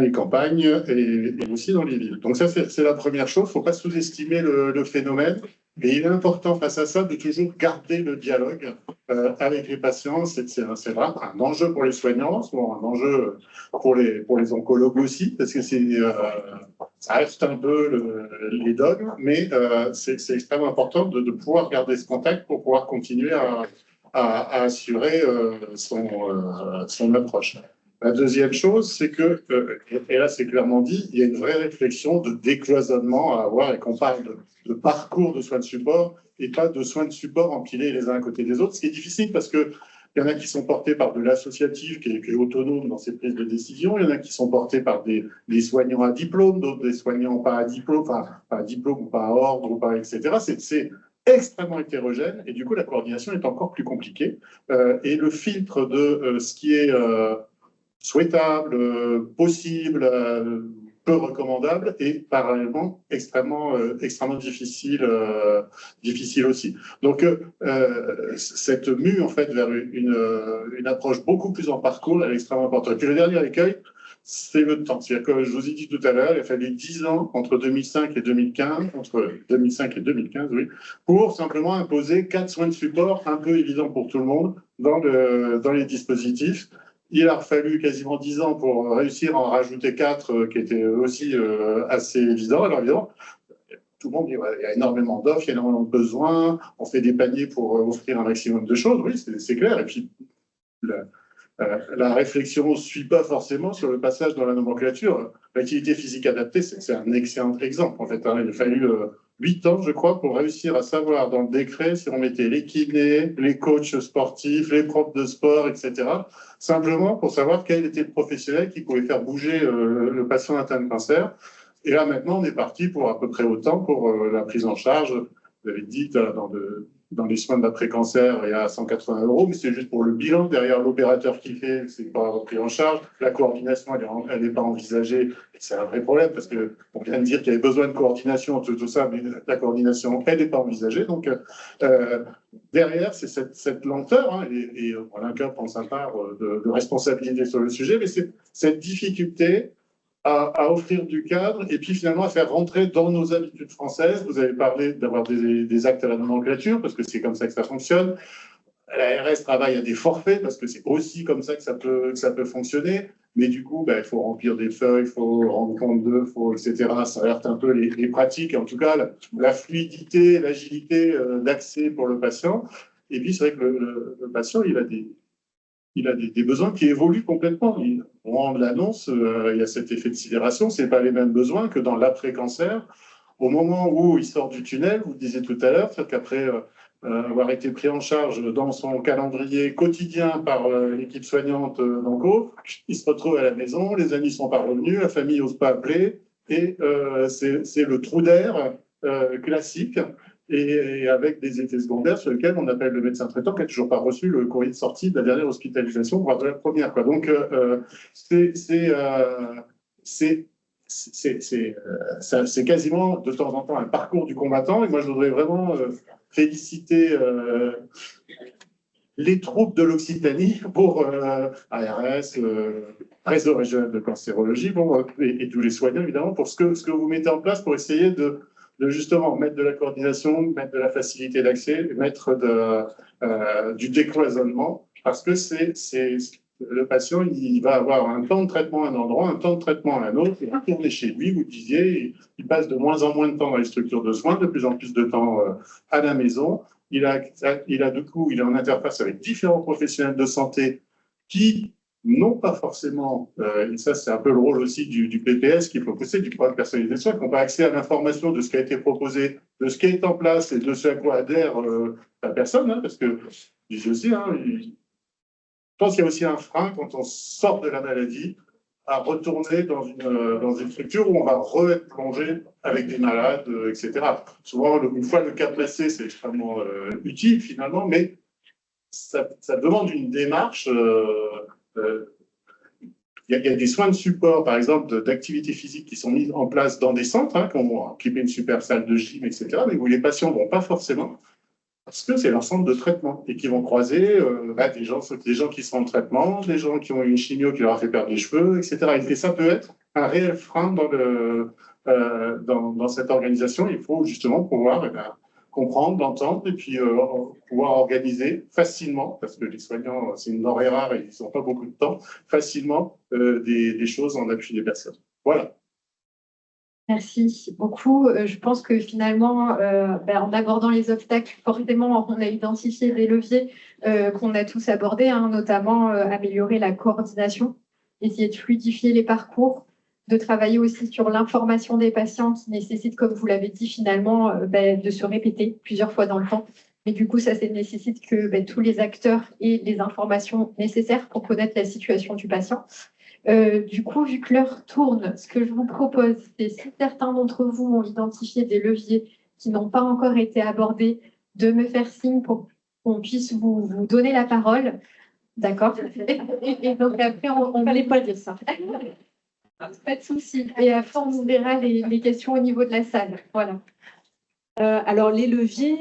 S1: les campagnes et aussi dans les villes. Donc ça, c'est la première chose. Il ne faut pas sous-estimer le phénomène. Et il est important face à ça de toujours garder le dialogue avec les patients. C'est vraiment un enjeu pour les soignants, souvent un enjeu pour les oncologues aussi, parce que ça reste un peu les dogmes, mais c'est extrêmement important de pouvoir garder ce contact pour pouvoir continuer à assurer son approche. La deuxième chose, c'est que, et là c'est clairement dit, il y a une vraie réflexion de décloisonnement à avoir et qu'on parle de parcours de soins de support et pas de soins de support empilés les uns à côté des autres, ce qui est difficile parce que il y en a qui sont portés par de l'associatif qui est autonome dans ses prises de décision, il y en a qui sont portés par des soignants à diplôme, d'autres des soignants pas à diplôme, enfin pas à diplôme ou pas à ordre ou pas, etc. C'est extrêmement hétérogène et du coup la coordination est encore plus compliquée et le filtre de ce qui est souhaitable, possible, peu recommandable et parallèlement extrêmement difficile aussi. Donc cette mue en fait vers une approche beaucoup plus en parcours, elle est extrêmement importante. Et puis le dernier écueil, c'est le temps. C'est-à-dire que je vous ai dit tout à l'heure, il a fallu 10 ans entre 2005 et 2015, oui, pour simplement imposer 4 soins de support un peu évidents pour tout le monde dans les dispositifs. Il a fallu quasiment 10 ans pour réussir à en rajouter 4 qui étaient aussi assez évidents. Alors évidemment, tout le monde dit ouais, il y a énormément d'offres, il y a énormément de besoins, on fait des paniers pour offrir un maximum de choses. Oui, c'est clair. Et puis, la réflexion ne suit pas forcément sur le passage dans la nomenclature. L'activité physique adaptée, c'est un excellent exemple. En fait, il a fallu 8 ans, je crois, pour réussir à savoir dans le décret si on mettait les kinés, les coachs sportifs, les profs de sport, etc. Simplement pour savoir quel était le professionnel qui pouvait faire bouger le patient atteint de cancer. Et là, maintenant, on est parti pour à peu près autant pour la prise en charge. Vous avez dit, dans les soins d'après-cancer, il y a 180 €, mais c'est juste pour le bilan. Derrière l'opérateur qui fait, c'est pas pris en charge. La coordination, elle n'est pas envisagée. C'est un vrai problème parce qu'on vient de dire qu'il y avait besoin de coordination, tout ça, mais la coordination, elle n'est pas envisagée. Donc, derrière, c'est cette lenteur, hein, et Alain Coeur prend sa part de responsabilité sur le sujet, mais c'est cette difficulté à offrir du cadre et puis finalement à faire rentrer dans nos habitudes françaises. Vous avez parlé d'avoir des actes à la nomenclature parce que c'est comme ça que ça fonctionne. La RS travaille à des forfaits parce que c'est aussi comme ça que ça peut fonctionner. Mais du coup, il faut remplir des feuilles, il faut rendre compte d'eux, etc. Ça alerte un peu les pratiques, et en tout cas la fluidité, l'agilité d'accès pour le patient. Et puis c'est vrai que le patient, il a des besoins qui évoluent complètement. On l'annonce, il y a cet effet de sidération, ce n'est pas les mêmes besoins que dans l'après-cancer. Au moment où il sort du tunnel, vous le disiez tout à l'heure, c'est qu'après avoir été pris en charge dans son calendrier quotidien par l'équipe soignante d'Onco, il se retrouve à la maison, les amis ne sont pas revenus, la famille n'ose pas appeler, et c'est le trou d'air classique. Et avec des effets secondaires sur lesquels on appelle le médecin traitant qui n'a toujours pas reçu le courrier de sortie de la dernière hospitalisation, voire de la première. Donc, c'est quasiment de temps en temps un parcours du combattant. Et moi, je voudrais vraiment féliciter les troupes de l'Occitanie pour ARS, réseau régional de cancérologie, et tous les soignants évidemment, pour ce que vous mettez en place pour essayer de justement mettre de la coordination, mettre de la facilité d'accès, mettre du décloisonnement, parce que le patient, il va avoir un temps de traitement à un endroit, un temps de traitement à un autre, et retourner chez lui, vous disiez, il passe de moins en moins de temps dans les structures de soins, de plus en plus de temps à la maison. Il est en interface avec différents professionnels de santé qui n'ont pas forcément, et ça c'est un peu le rôle aussi du PPS qu'il faut pousser, du programme personnalisé de soins, qui n'ont pas accès à l'information de ce qui a été proposé, de ce qui est en place et de ce à quoi adhère la personne, hein, parce que, je dis aussi, je pense qu'il y a aussi un frein quand on sort de la maladie à retourner dans une structure où on va être plongé avec des malades, etc. Souvent, une fois le cas placé, c'est extrêmement utile finalement, mais ça demande une démarche. Il y a des soins de support, par exemple, d'activité physique qui sont mis en place dans des centres, hein, qui ont équipé une super salle de gym, etc., mais où les patients ne vont pas forcément, parce que c'est leur centre de traitement, et qui vont croiser des gens qui sont en traitement, des gens qui ont eu une chimio qui leur a fait perdre les cheveux, etc. Et ça peut être un réel frein dans cette organisation. Il faut justement pouvoir comprendre, l'entendre, et puis pouvoir organiser facilement, parce que les soignants, c'est une denrée rare et ils n'ont pas beaucoup de temps, facilement des choses en appui des personnes. Voilà.
S4: Merci beaucoup. Je pense que finalement, en abordant les obstacles, forcément, on a identifié des leviers qu'on a tous abordés, hein, notamment améliorer la coordination, essayer de fluidifier les parcours, de travailler aussi sur l'information des patients qui nécessite, comme vous l'avez dit, finalement, de se répéter plusieurs fois dans le temps. Mais du coup, ça nécessite que tous les acteurs aient les informations nécessaires pour connaître la situation du patient. Du coup, vu que l'heure tourne, ce que je vous propose, c'est si certains d'entre vous ont identifié des leviers qui n'ont pas encore été abordés, de me faire signe pour qu'on puisse vous donner la parole. D'accord. Et donc après, on ne fallait pas dire ça. Pas de souci. Et après, on verra les questions au niveau de la salle. Voilà.
S8: Alors les leviers,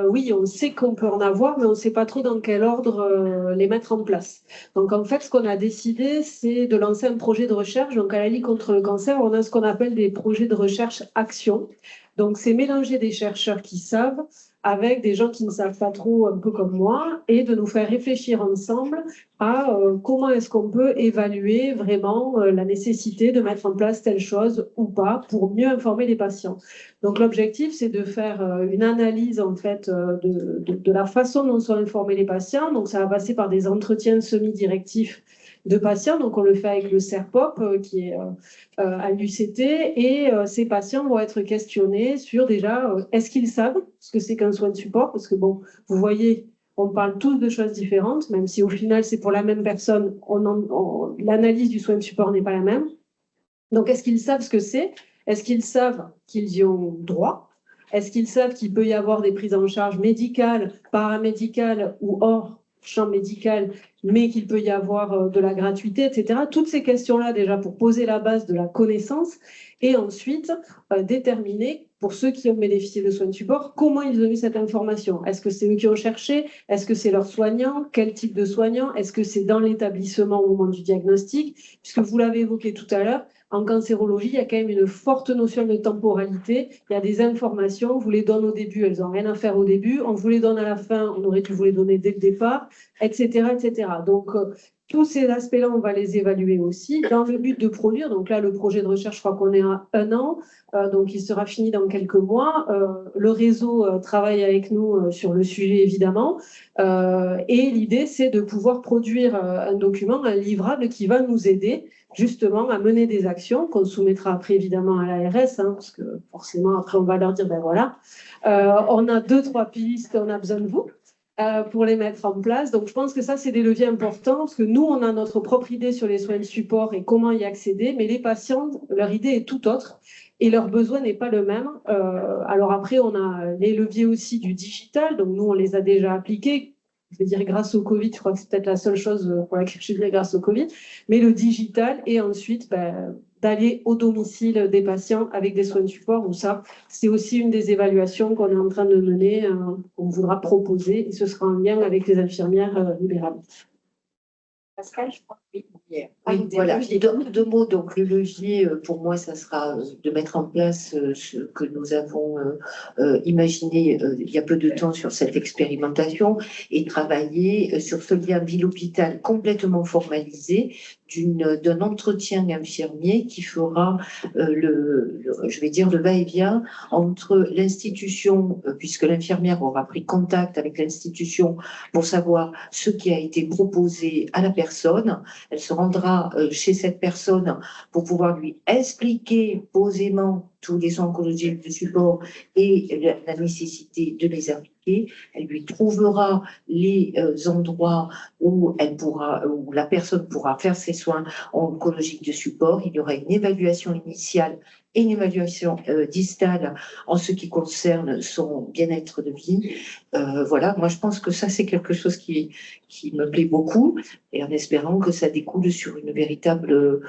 S8: oui, on sait qu'on peut en avoir, mais on ne sait pas trop dans quel ordre les mettre en place. Donc en fait, ce qu'on a décidé, c'est de lancer un projet de recherche. Donc à la Ligue contre le cancer, on a ce qu'on appelle des projets de recherche action. Donc c'est mélanger des chercheurs qui savent avec des gens qui ne savent pas trop, un peu comme moi, et de nous faire réfléchir ensemble à comment est-ce qu'on peut évaluer vraiment la nécessité de mettre en place telle chose ou pas pour mieux informer les patients. Donc l'objectif, c'est de faire une analyse en fait de la façon dont sont informés les patients. Donc ça va passer par des entretiens semi-directifs de patients. Donc on le fait avec le CERPOP qui est à l'UCT et ces patients vont être questionnés sur déjà est-ce qu'ils savent ce que c'est qu'un soin de support, parce que bon, vous voyez, on parle tous de choses différentes, même si au final c'est pour la même personne, l'analyse du soin de support n'est pas la même. Donc est-ce qu'ils savent ce que c'est? Est-ce qu'ils savent qu'ils y ont droit? Est-ce qu'ils savent qu'il peut y avoir des prises en charge médicales, paramédicales ou hors champ médical, mais qu'il peut y avoir de la gratuité, etc. Toutes ces questions-là, déjà, pour poser la base de la connaissance et ensuite déterminer, pour ceux qui ont bénéficié de soins de support, comment ils ont eu cette information. Est-ce que c'est eux qui ont cherché? Est-ce que c'est leurs soignants? Quel type de soignants? Est-ce que c'est dans l'établissement au moment du diagnostic? Puisque vous l'avez évoqué tout à l'heure, en cancérologie, il y a quand même une forte notion de temporalité. Il y a des informations, on vous les donne au début, elles n'ont rien à faire au début. On vous les donne à la fin, on aurait dû vous les donner dès le départ, etc. etc. Donc, tous ces aspects-là, on va les évaluer aussi dans le but de produire. Donc là, le projet de recherche, je crois qu'on est à 1 an. Donc, il sera fini dans quelques mois. Le réseau travaille avec nous sur le sujet, évidemment. Et l'idée, c'est de pouvoir produire un document, un livrable qui va nous aider justement à mener des actions qu'on soumettra après, évidemment, à l'ARS, hein, parce que forcément, après, on va leur dire, ben voilà, on a 2-3 pistes, on a besoin de vous. Pour les mettre en place. Donc, je pense que ça, c'est des leviers importants parce que nous, on a notre propre idée sur les soins de support et comment y accéder, mais les patients, leur idée est tout autre et leur besoin n'est pas le même. Alors après, on a les leviers aussi du digital, donc nous, on les a déjà appliqués. je vais dire grâce au Covid, je crois que c'est peut-être la seule chose pour laquelle je dirais grâce au Covid, mais le digital et ensuite d'aller au domicile des patients avec des soins de support, où ça, c'est aussi une des évaluations qu'on est en train de mener, qu'on voudra proposer, et ce sera en lien avec les infirmières libérales.
S2: Pascal, je crois que oui.
S7: Oui, voilà. Et deux mots. Donc, le levier, pour moi, ça sera de mettre en place ce que nous avons imaginé il y a peu de temps sur cette expérimentation et travailler sur ce lien ville-hôpital complètement formalisé d'un entretien infirmier qui fera je vais dire, le va-et-vient entre l'institution, puisque l'infirmière aura pris contact avec l'institution pour savoir ce qui a été proposé à la personne. Elle se rendra chez cette personne pour pouvoir lui expliquer posément tous les soins oncologiques de support et la nécessité de les appliquer. Elle lui trouvera les endroits où la personne pourra faire ses soins oncologiques de support. Il y aura une évaluation initiale et une évaluation distale en ce qui concerne son bien-être de vie. Voilà, moi je pense que ça c'est quelque chose qui me plaît beaucoup, et en espérant que ça découle sur une véritable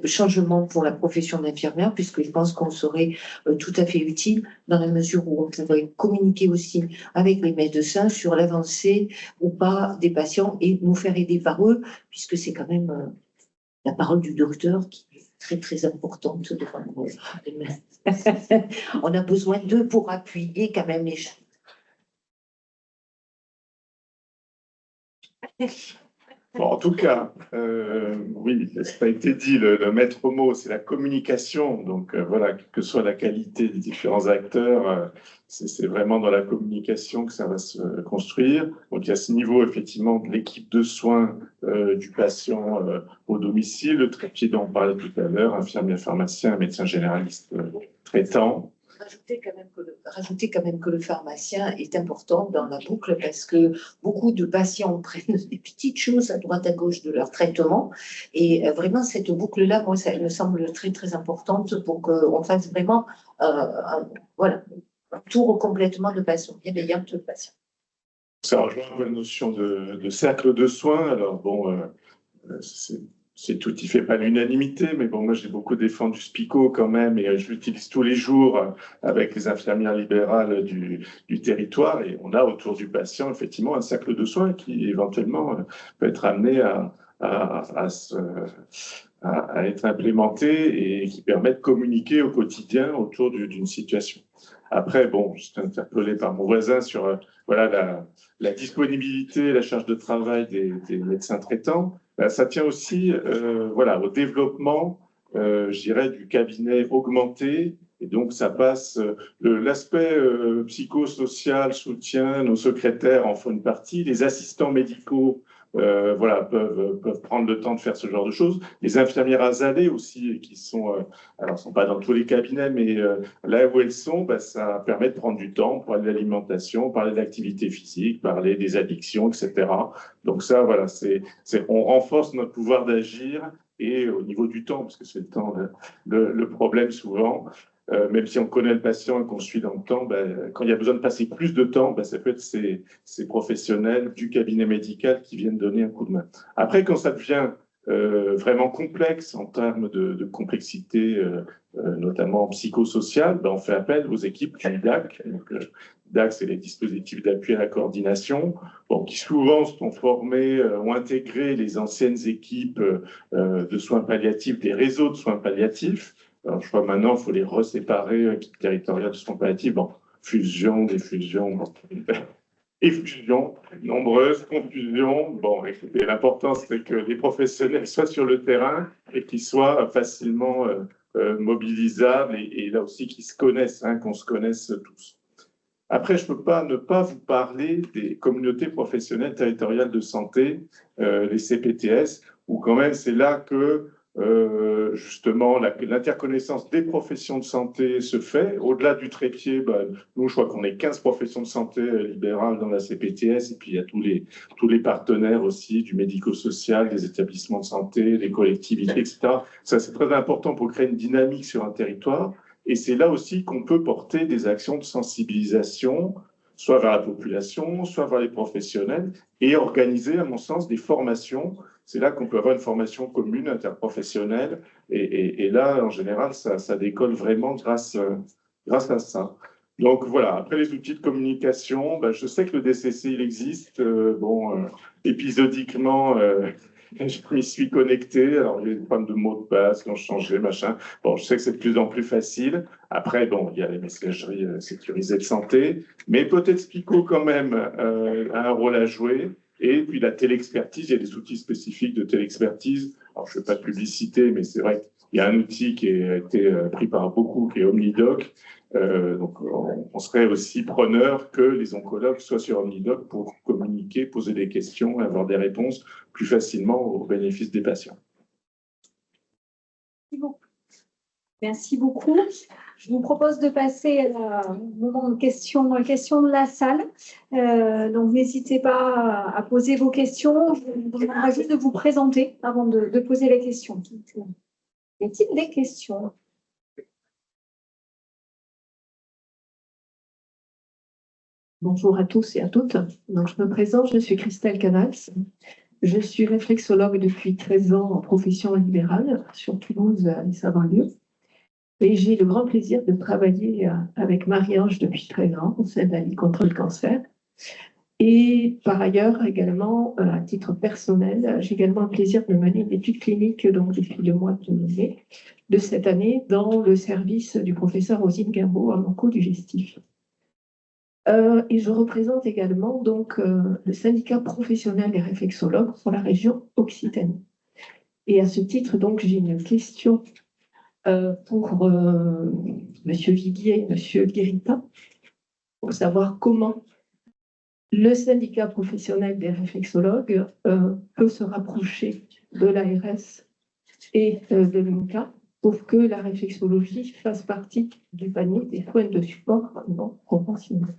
S7: changement pour la profession d'infirmière, puisque je pense qu'on serait tout à fait utile dans la mesure où on pourrait communiquer aussi avec les médecins sur l'avancée ou pas des patients et nous faire aider par eux, puisque c'est quand même la parole du docteur qui est très très importante devant nous. On a besoin d'eux pour appuyer quand même les choses.
S6: Bon, en tout cas, oui, ça a été dit, le maître mot, c'est la communication. Donc voilà, quelle que soit la qualité des différents acteurs, c'est vraiment dans la communication que ça va se construire. Donc il y a ce niveau, effectivement, de l'équipe de soins du patient au domicile, le trépied dont on parlait tout à l'heure, infirmier, pharmacien, médecin généraliste traitant.
S7: Rajouter quand même que le pharmacien est important dans la boucle, parce que beaucoup de patients prennent des petites choses à droite à gauche de leur traitement, et vraiment cette boucle-là, moi, ça me semble très très importante pour qu'on fasse vraiment un tour complètement de patient, bienveillant de patient.
S6: Ça rejoint la notion de cercle de soins. Alors bon, c'est tout, il ne fait pas l'unanimité, mais bon, moi j'ai beaucoup défendu SPICO quand même, et je l'utilise tous les jours avec les infirmières libérales du territoire, et on a autour du patient effectivement un cercle de soins qui éventuellement peut être amené à être implémenté et qui permet de communiquer au quotidien autour d'une situation. Après, bon, je suis interpellé par mon voisin sur la disponibilité, la charge de travail des médecins traitants. Ben, ça tient aussi au développement, je dirais, du cabinet augmenté. Et donc, ça passe, l'aspect psychosocial, soutien, nos secrétaires en font une partie, les assistants médicaux peuvent prendre le temps de faire ce genre de choses. Les infirmières azalées aussi, qui sont, sont pas dans tous les cabinets, mais là où elles sont, ça permet de prendre du temps pour parler de l'alimentation, parler de l'activité physique, parler des addictions, etc. Donc ça, voilà, on renforce notre pouvoir d'agir, et au niveau du temps, parce que c'est le temps le problème souvent. Même si on connaît le patient et qu'on suit dans le temps, quand il y a besoin de passer plus de temps, ça peut être ces professionnels du cabinet médical qui viennent donner un coup de main. Après, quand ça devient vraiment complexe en termes de complexité, notamment psychosociale, on fait appel aux équipes du DAC. Donc, DAC, c'est les dispositifs d'appui à la coordination, qui souvent sont formés, ont intégré les anciennes équipes de soins palliatifs, des réseaux de soins palliatifs. Alors, je crois maintenant, il faut les reséparer, équipe territoriale de soins palliatifs, fusion, diffusion, effusion, nombreuses, confusion. Bon, écoutez, l'important, c'est que les professionnels soient sur le terrain et qu'ils soient facilement mobilisables, et là aussi qu'ils se connaissent, qu'on se connaisse tous. Après, je ne peux pas ne pas vous parler des communautés professionnelles territoriales de santé, les CPTS, où quand même c'est là que justement l'interconnaissance des professions de santé se fait. Au-delà du trépied, nous, je crois qu'on est 15 professions de santé libérales dans la CPTS, et puis il y a tous les partenaires aussi, du médico-social, des établissements de santé, des collectivités, etc. Ça, c'est très important pour créer une dynamique sur un territoire. Et c'est là aussi qu'on peut porter des actions de sensibilisation
S10: soit vers la population, soit vers les professionnels, et organiser, à mon sens, des formations. C'est là qu'on peut avoir une formation commune, interprofessionnelle, et là, en général, ça décolle vraiment grâce à ça. Donc voilà, après les outils de communication, ben, je sais que le DCC, il existe. Épisodiquement, je m'y suis connecté. Alors, il y a des problèmes de mots de passe qui ont changé, machin. Bon, je sais que c'est de plus en plus facile. Après, bon, il y a les messageries sécurisées de santé, mais peut-être Spico, quand même, a un rôle à jouer. Et puis, la téléexpertise, il y a des outils spécifiques de téléexpertise. Alors, je ne fais pas de publicité, mais c'est vrai qu'il y a un outil qui a été pris par beaucoup, qui est OmniDoc. Donc, on serait aussi preneur que les oncologues soient sur OmniDoc pour communiquer, poser des questions et avoir des réponses plus facilement au bénéfice des patients.
S2: Merci beaucoup. Je vous propose de passer au moment de questions de la salle. Donc, n'hésitez pas à poser vos questions. Je vous demanderai juste de vous présenter avant de poser les questions. Y a-t-il des questions ?
S8: Bonjour à tous et à toutes. Donc, je me présente, je suis Christelle Canals. Je suis réflexologue depuis 13 ans en profession libérale sur Toulouse et sa banlieue. Et j'ai le grand plaisir de travailler avec Marie-Ange depuis 13 ans au sein de la Ligue contre le cancer. Et par ailleurs, également, à titre personnel, j'ai également le plaisir de mener une étude clinique donc, depuis le mois de mai de cette année dans le service du professeur Rosine Gambeau en onco-digestif. Et je représente également donc, le syndicat professionnel des réflexologues pour la région Occitanie. Et à ce titre, donc, j'ai une question pour Monsieur Viguier, Monsieur Guérita, pour savoir comment le syndicat professionnel des réflexologues peut se rapprocher de l'ARS et de l'INCA pour que la réflexologie fasse partie du panier des soins de support non conventionnels.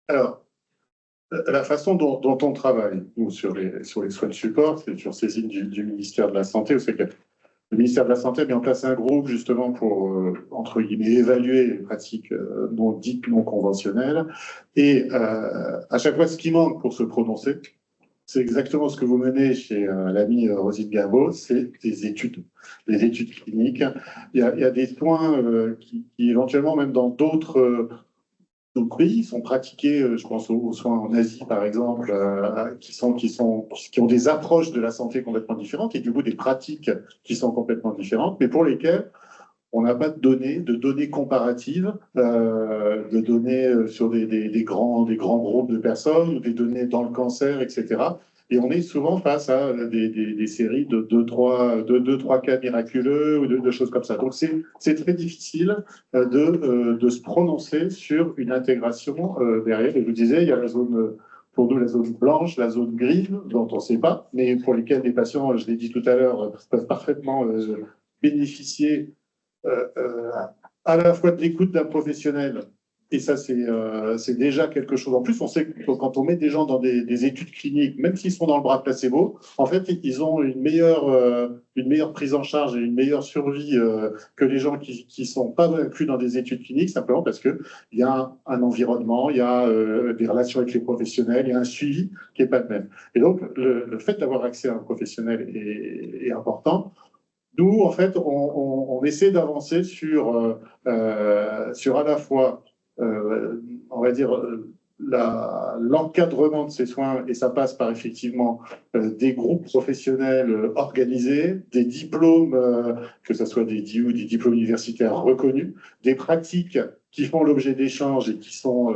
S1: Alors, la façon dont on travaille, nous, sur les soins de support, c'est sur saisine du ministère de la Santé. Vous savez que le ministère de la Santé a mis en place un groupe, justement, pour, entre guillemets, évaluer les pratiques dites non conventionnelles. Et à chaque fois, ce qui manque pour se prononcer, c'est exactement ce que vous menez chez l'ami Rosine Gambeau, c'est des études cliniques. Il y a des soins qui, éventuellement, même dans d'autres pays, sont pratiqués, je pense aux soins en Asie, par exemple, qui ont des approches de la santé complètement différentes et du coup des pratiques qui sont complètement différentes, mais pour lesquelles on n'a pas de données comparatives, de données sur des grands groupes de personnes ou des données dans le cancer, etc. Et on est souvent face à des séries de deux, trois cas miraculeux ou de choses comme ça. Donc, c'est très difficile de se prononcer sur une intégration derrière. Et je vous disais, il y a la zone, pour nous, la zone blanche, la zone grise, dont on ne sait pas, mais pour lesquelles les patients, je l'ai dit tout à l'heure, peuvent parfaitement bénéficier à la fois de l'écoute d'un professionnel, et ça c'est déjà quelque chose. En plus, on sait que quand on met des gens dans des études cliniques, même s'ils sont dans le bras placebo, en fait, ils ont une meilleure prise en charge et une meilleure survie que les gens qui sont pas inclus dans des études cliniques, simplement parce que il y a un environnement, il y a des relations avec les professionnels, il y a un suivi qui est pas le même. Et donc, le fait d'avoir accès à un professionnel est important. Nous, en fait, on essaie d'avancer sur à la fois, on va dire, l'encadrement de ces soins, et ça passe par effectivement des groupes professionnels organisés, des diplômes, que ce soit des DIU, des diplômes universitaires reconnus, des pratiques qui font l'objet d'échanges et qui sont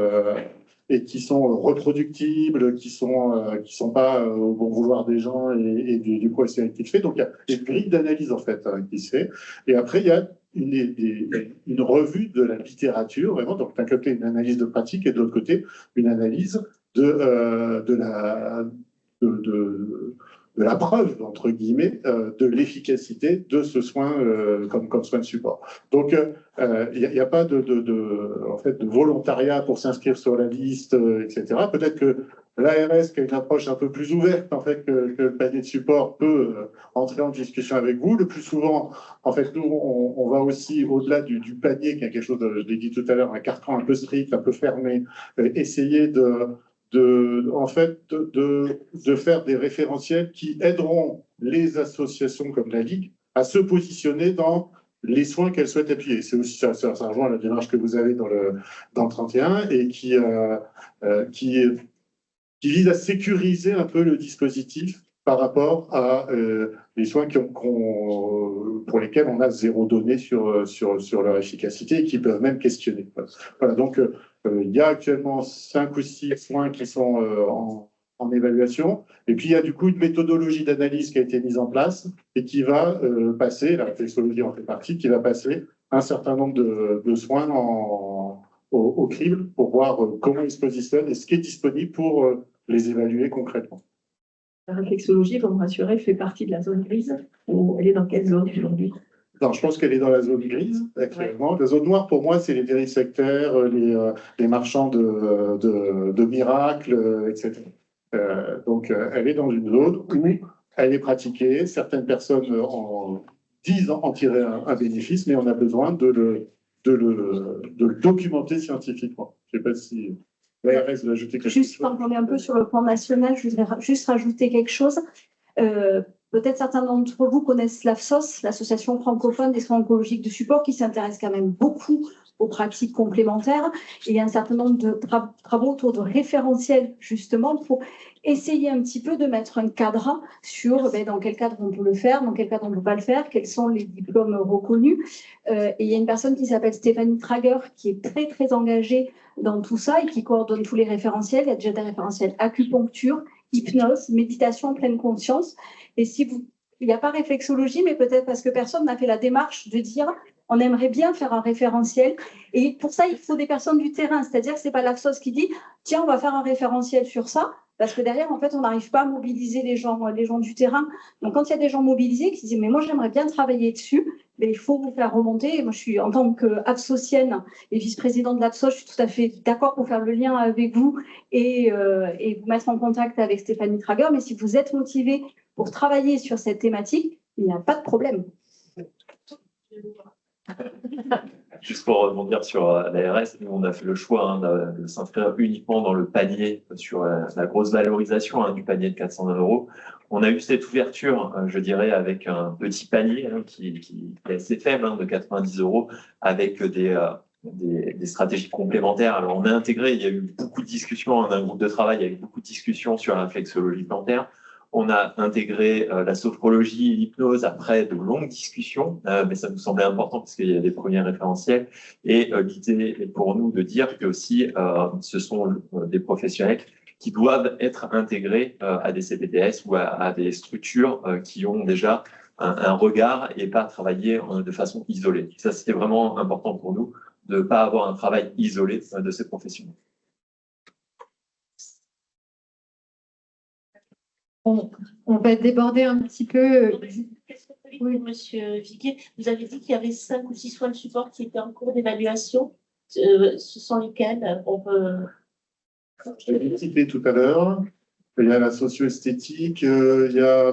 S1: reproductibles, qui sont pas au bon vouloir des gens et du professionnel qui le fait. Donc, il y a une grille d'analyse, en fait, qui se fait. Et après, il y a une revue de la littérature, vraiment. Donc, d'un côté, une analyse de pratique et de l'autre côté, une analyse de la preuve, entre guillemets, de l'efficacité de ce soin comme soin de support. Donc, il n'y a pas en fait, de volontariat pour s'inscrire sur la liste, etc. Peut-être que l'ARS qui a une approche un peu plus ouverte, en fait, que le panier de support peut entrer en discussion avec vous. Le plus souvent, en fait, nous, on va aussi au-delà du panier, qui est quelque chose, je l'ai dit tout à l'heure, un carcan un peu strict, un peu fermé, essayer de faire des référentiels qui aideront les associations comme la Ligue à se positionner dans les soins qu'elles souhaitent appuyer. C'est aussi ça rejoint la démarche que vous avez dans le 31 et qui vise à sécuriser un peu le dispositif par rapport à les soins pour lesquels on a zéro donnée sur leur efficacité et qui peuvent même questionner. Voilà, donc il y a actuellement 5 ou 6 soins qui sont en évaluation. Et puis, il y a du coup une méthodologie d'analyse qui a été mise en place et qui va passer, la réflexologie en fait partie, qui va passer un certain nombre de soins au crible pour voir comment ils se positionnent et ce qui est disponible pour les évaluer concrètement.
S8: La réflexologie, pour me rassurer, fait partie de la zone grise ou elle est dans quelle zone aujourd'hui?
S1: Non, je pense qu'elle est dans la zone grise actuellement. Ouais. La zone noire, pour moi, c'est les vivisecteurs, les marchands de miracles, etc. Donc, elle est dans une zone où elle est pratiquée. Certaines personnes disent en tirer un bénéfice, mais on a besoin de le documenter scientifiquement. Je ne sais pas si l'ARS veut ajouter quelque chose.
S2: Juste quand on est un peu sur le plan national, je voudrais juste rajouter quelque chose. Peut-être certains d'entre vous connaissent l'AFSOS, l'Association francophone des soins oncologiques de support, qui s'intéresse quand même beaucoup aux pratiques complémentaires. Et il y a un certain nombre de travaux autour de référentiels, justement, pour essayer un petit peu de mettre un cadre sur dans quel cadre on peut le faire, dans quel cadre on ne peut pas le faire, quels sont les diplômes reconnus. Et il y a une personne qui s'appelle Stéphanie Trager, qui est très, très engagée dans tout ça et qui coordonne tous les référentiels. Il y a déjà des référentiels acupuncture, hypnose, méditation en pleine conscience. Et il n'y a pas réflexologie, mais peut-être parce que personne n'a fait la démarche de dire on aimerait bien faire un référentiel. Et pour ça, il faut des personnes du terrain. C'est-à-dire que ce n'est pas l'AFSOS qui dit tiens, on va faire un référentiel sur ça. Parce que derrière, en fait, on n'arrive pas à mobiliser les gens du terrain. Donc, quand il y a des gens mobilisés qui disent mais moi, j'aimerais bien travailler dessus, mais il faut vous faire remonter. Et moi, je suis en tant qu'AFSOSienne et vice-présidente de l'AFSOS, je suis tout à fait d'accord pour faire le lien avec vous et vous mettre en contact avec Stéphanie Trager. Mais si vous êtes motivé pour travailler sur cette thématique, il n'y a pas de problème.
S3: Juste pour rebondir sur l'ARS, nous on a fait le choix de s'inscrire uniquement dans le panier, sur la grosse valorisation du panier de 400 €. On a eu cette ouverture, je dirais, avec un petit panier qui est assez faible, de 90 €, avec des stratégies complémentaires. Alors on a intégré, il y a eu beaucoup de discussions, on a un groupe de travail, il y a eu beaucoup de discussions sur la réflexologie plantaire. On a intégré la sophrologie et l'hypnose après de longues discussions, mais ça nous semblait important parce qu'il y a des premiers référentiels. Et l'idée est pour nous de dire que aussi, ce sont des professionnels qui doivent être intégrés à des CPTS ou à des structures qui ont déjà un regard et pas travailler de façon isolée. Ça, c'était vraiment important pour nous de ne pas avoir un travail isolé de ces professionnels.
S4: On va déborder un petit peu.
S11: Oui, Monsieur Viguier, vous avez dit qu'il y avait 5 ou 6 soins de support qui étaient en cours d'évaluation. Ce sont lesquels?
S1: Je l'ai cité tout à l'heure. Il y a la socio-esthétique, il y a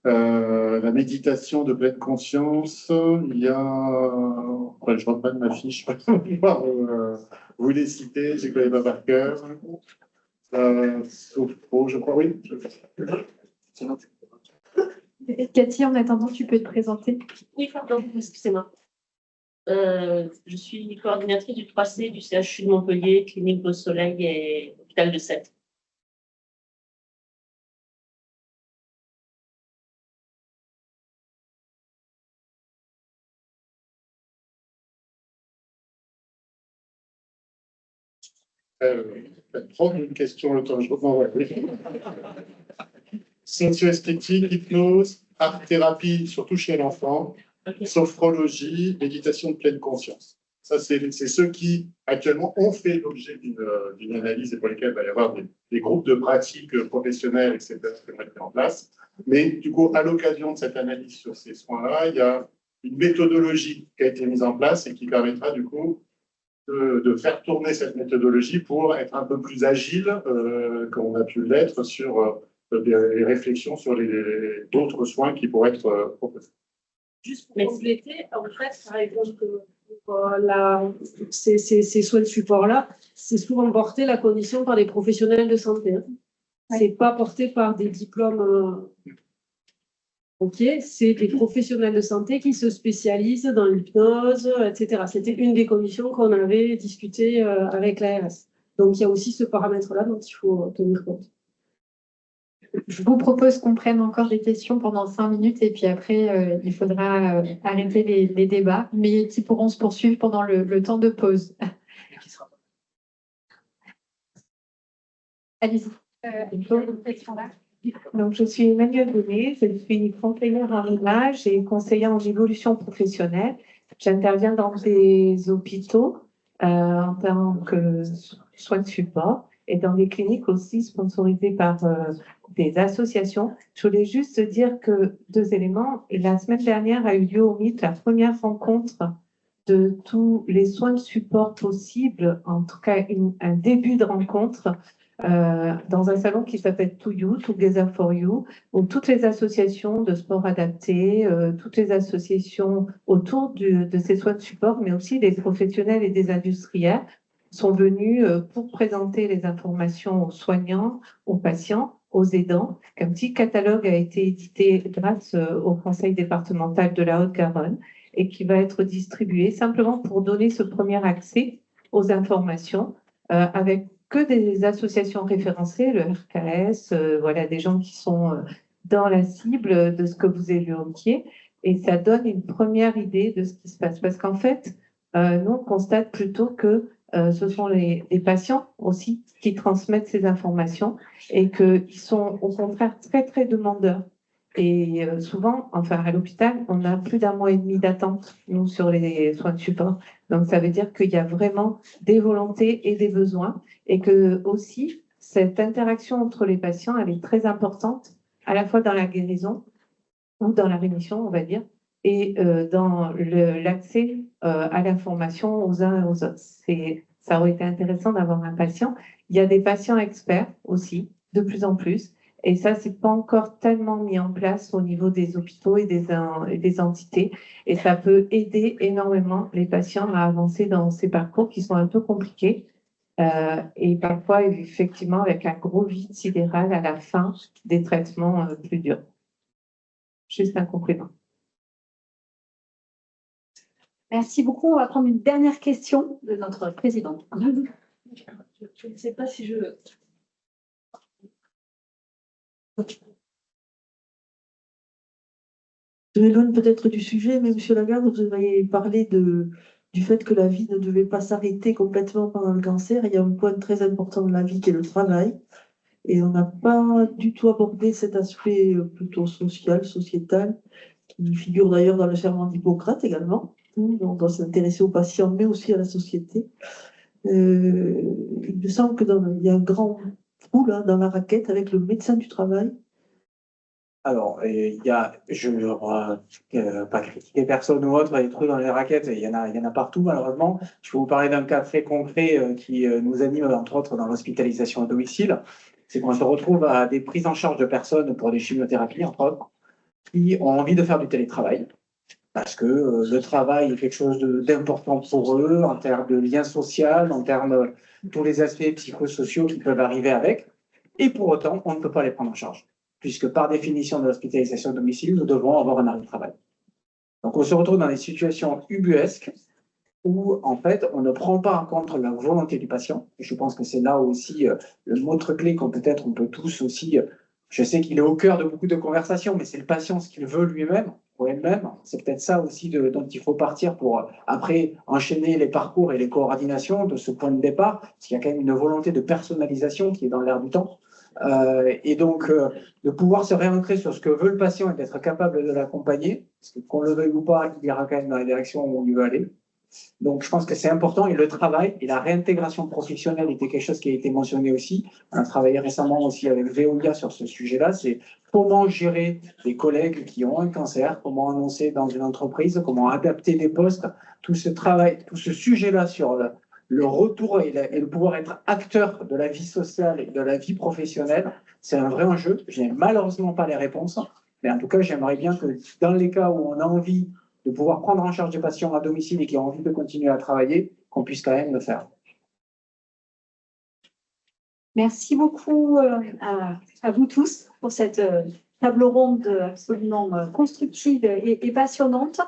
S1: la méditation de pleine conscience, il y a... je ne vois pas de ma fiche, vous les citez, je ne connais pas par cœur. Sophro, je crois, oui.
S4: Cathy, en attendant, tu peux te présenter.
S11: Oui, pardon, excusez-moi. Je suis coordinatrice du 3C du CHU de Montpellier, Clinique Beau Soleil et Hôpital de Sète.
S1: Prendre une question le temps, je reprends. Socio-esthétique, hypnose, art-thérapie, surtout chez l'enfant, sophrologie, méditation de pleine conscience. Ça, c'est ceux qui, actuellement, ont fait l'objet d'une analyse et pour lesquels il va y avoir des groupes de pratiques professionnelles, etc., qui vont être en place. Mais du coup, à l'occasion de cette analyse sur ces soins-là, il y a une méthodologie qui a été mise en place et qui permettra, du coup, de faire tourner cette méthodologie pour être un peu plus agile qu'on a pu l'être sur des réflexions sur d'autres soins qui pourraient être proposés.
S8: Juste pour compléter, en fait, par exemple, pour ces soins de support-là, c'est souvent porté la condition par des professionnels de santé. Hein. C'est pas porté par des diplômes. Ok, c'est des professionnels de santé qui se spécialisent dans l'hypnose, etc. C'était une des conditions qu'on avait discutées avec l'ARS. Donc il y a aussi ce paramètre-là dont il faut tenir compte.
S4: Je vous propose qu'on prenne encore des questions pendant 5 minutes et puis après, il faudra arrêter les débats, mais qui pourront se poursuivre pendant le temps de pause. Allez-y.
S12: Donc, je suis Emmanuelle Bonnet, je suis conseillère en image et conseillère en évolution professionnelle. J'interviens dans des hôpitaux en tant que soins de support et dans des cliniques aussi sponsorisées par des associations. Je voulais juste dire que 2 éléments. La semaine dernière a eu lieu au MIT la première rencontre de tous les soins de support possibles, en tout cas un début de rencontre dans un salon qui s'appelle To You, Together for You, où toutes les associations de sport adapté, toutes les associations autour de ces soins de support, mais aussi des professionnels et des industriels, sont venus pour présenter les informations aux soignants, aux patients, aux aidants. Un petit catalogue a été édité grâce au conseil départemental de la Haute-Garonne et qui va être distribué simplement pour donner ce premier accès aux informations avec que des associations référencées, le RKS, voilà, des gens qui sont dans la cible de ce que vous évoquiez, et ça donne une première idée de ce qui se passe. Parce qu'en fait, nous, on constate plutôt que ce sont les patients aussi qui transmettent ces informations et qu'ils sont au contraire très, très demandeurs. Et souvent, enfin à l'hôpital, on a plus d'1 mois et demi d'attente, nous, sur les soins de support. Donc, ça veut dire qu'il y a vraiment des volontés et des besoins et que aussi, cette interaction entre les patients, elle est très importante, à la fois dans la guérison ou dans la rémission, on va dire, et dans l'accès à l'information aux uns et aux autres. Ça aurait été intéressant d'avoir un patient. Il y a des patients experts aussi, de plus en plus. Et ça, c'est pas encore tellement mis en place au niveau des hôpitaux et des entités. Et ça peut aider énormément les patients à avancer dans ces parcours qui sont un peu compliqués. Et parfois, effectivement, avec un gros vide sidéral à la fin des traitements plus durs. Juste un complément.
S2: Merci beaucoup. On va prendre une dernière question de notre présidente.
S8: Je ne sais pas si je...
S13: Je m'éloigne peut-être du sujet, mais Monsieur Lagarde, vous avez parlé du fait que la vie ne devait pas s'arrêter complètement pendant le cancer. Il y a un point très important de la vie qui est le travail. Et on n'a pas du tout abordé cet aspect plutôt social, sociétal, qui figure d'ailleurs dans le serment d'Hippocrate également. On doit s'intéresser aux patients, mais aussi à la société. Il me semble qu'il y a un grand trou là, dans la raquette avec le médecin du travail.
S9: Alors, je ne veux pas critiquer personne ou autre, les trous dans les raquettes, il y en a partout malheureusement. Je vais vous parler d'un cas très concret qui nous anime entre autres dans l'hospitalisation à domicile. C'est qu'on se retrouve à des prises en charge de personnes pour des chimiothérapies, entre autres, qui ont envie de faire du télétravail. Parce que le travail est quelque chose d'important pour eux, en termes de lien social, en termes de tous les aspects psychosociaux qui peuvent arriver avec. Et pour autant, on ne peut pas les prendre en charge. Puisque par définition de l'hospitalisation à domicile, nous devons avoir un arrêt de travail. Donc on se retrouve dans des situations ubuesques où en fait on ne prend pas en compte la volonté du patient. Et je pense que c'est là aussi le mot clé qu'on peut-être on peut tous aussi, je sais qu'il est au cœur de beaucoup de conversations, mais c'est le patient ce qu'il veut lui-même ou elle-même. C'est peut-être ça aussi dont il faut partir pour après enchaîner les parcours et les coordinations de ce point de départ, parce qu'il y a quand même une volonté de personnalisation qui est dans l'air du temps. Et donc, de pouvoir se réancrer sur ce que veut le patient et d'être capable de l'accompagner, parce que qu'on le veuille ou pas, il ira quand même dans la direction où on lui veut aller. Donc, je pense que c'est important. Et le travail et la réintégration professionnelle était quelque chose qui a été mentionné aussi. On a travaillé récemment aussi avec Veolia sur ce sujet-là. C'est comment gérer les collègues qui ont un cancer, comment annoncer dans une entreprise, comment adapter les postes, tout ce travail, tout ce sujet-là sur le retour et le pouvoir être acteur de la vie sociale et de la vie professionnelle, c'est un vrai enjeu. Je n'ai malheureusement pas les réponses, mais en tout cas, j'aimerais bien que dans les cas où on a envie de pouvoir prendre en charge des patients à domicile et qui ont envie de continuer à travailler, qu'on puisse quand même le faire.
S2: Merci beaucoup à vous tous pour cette table ronde absolument constructive et passionnante.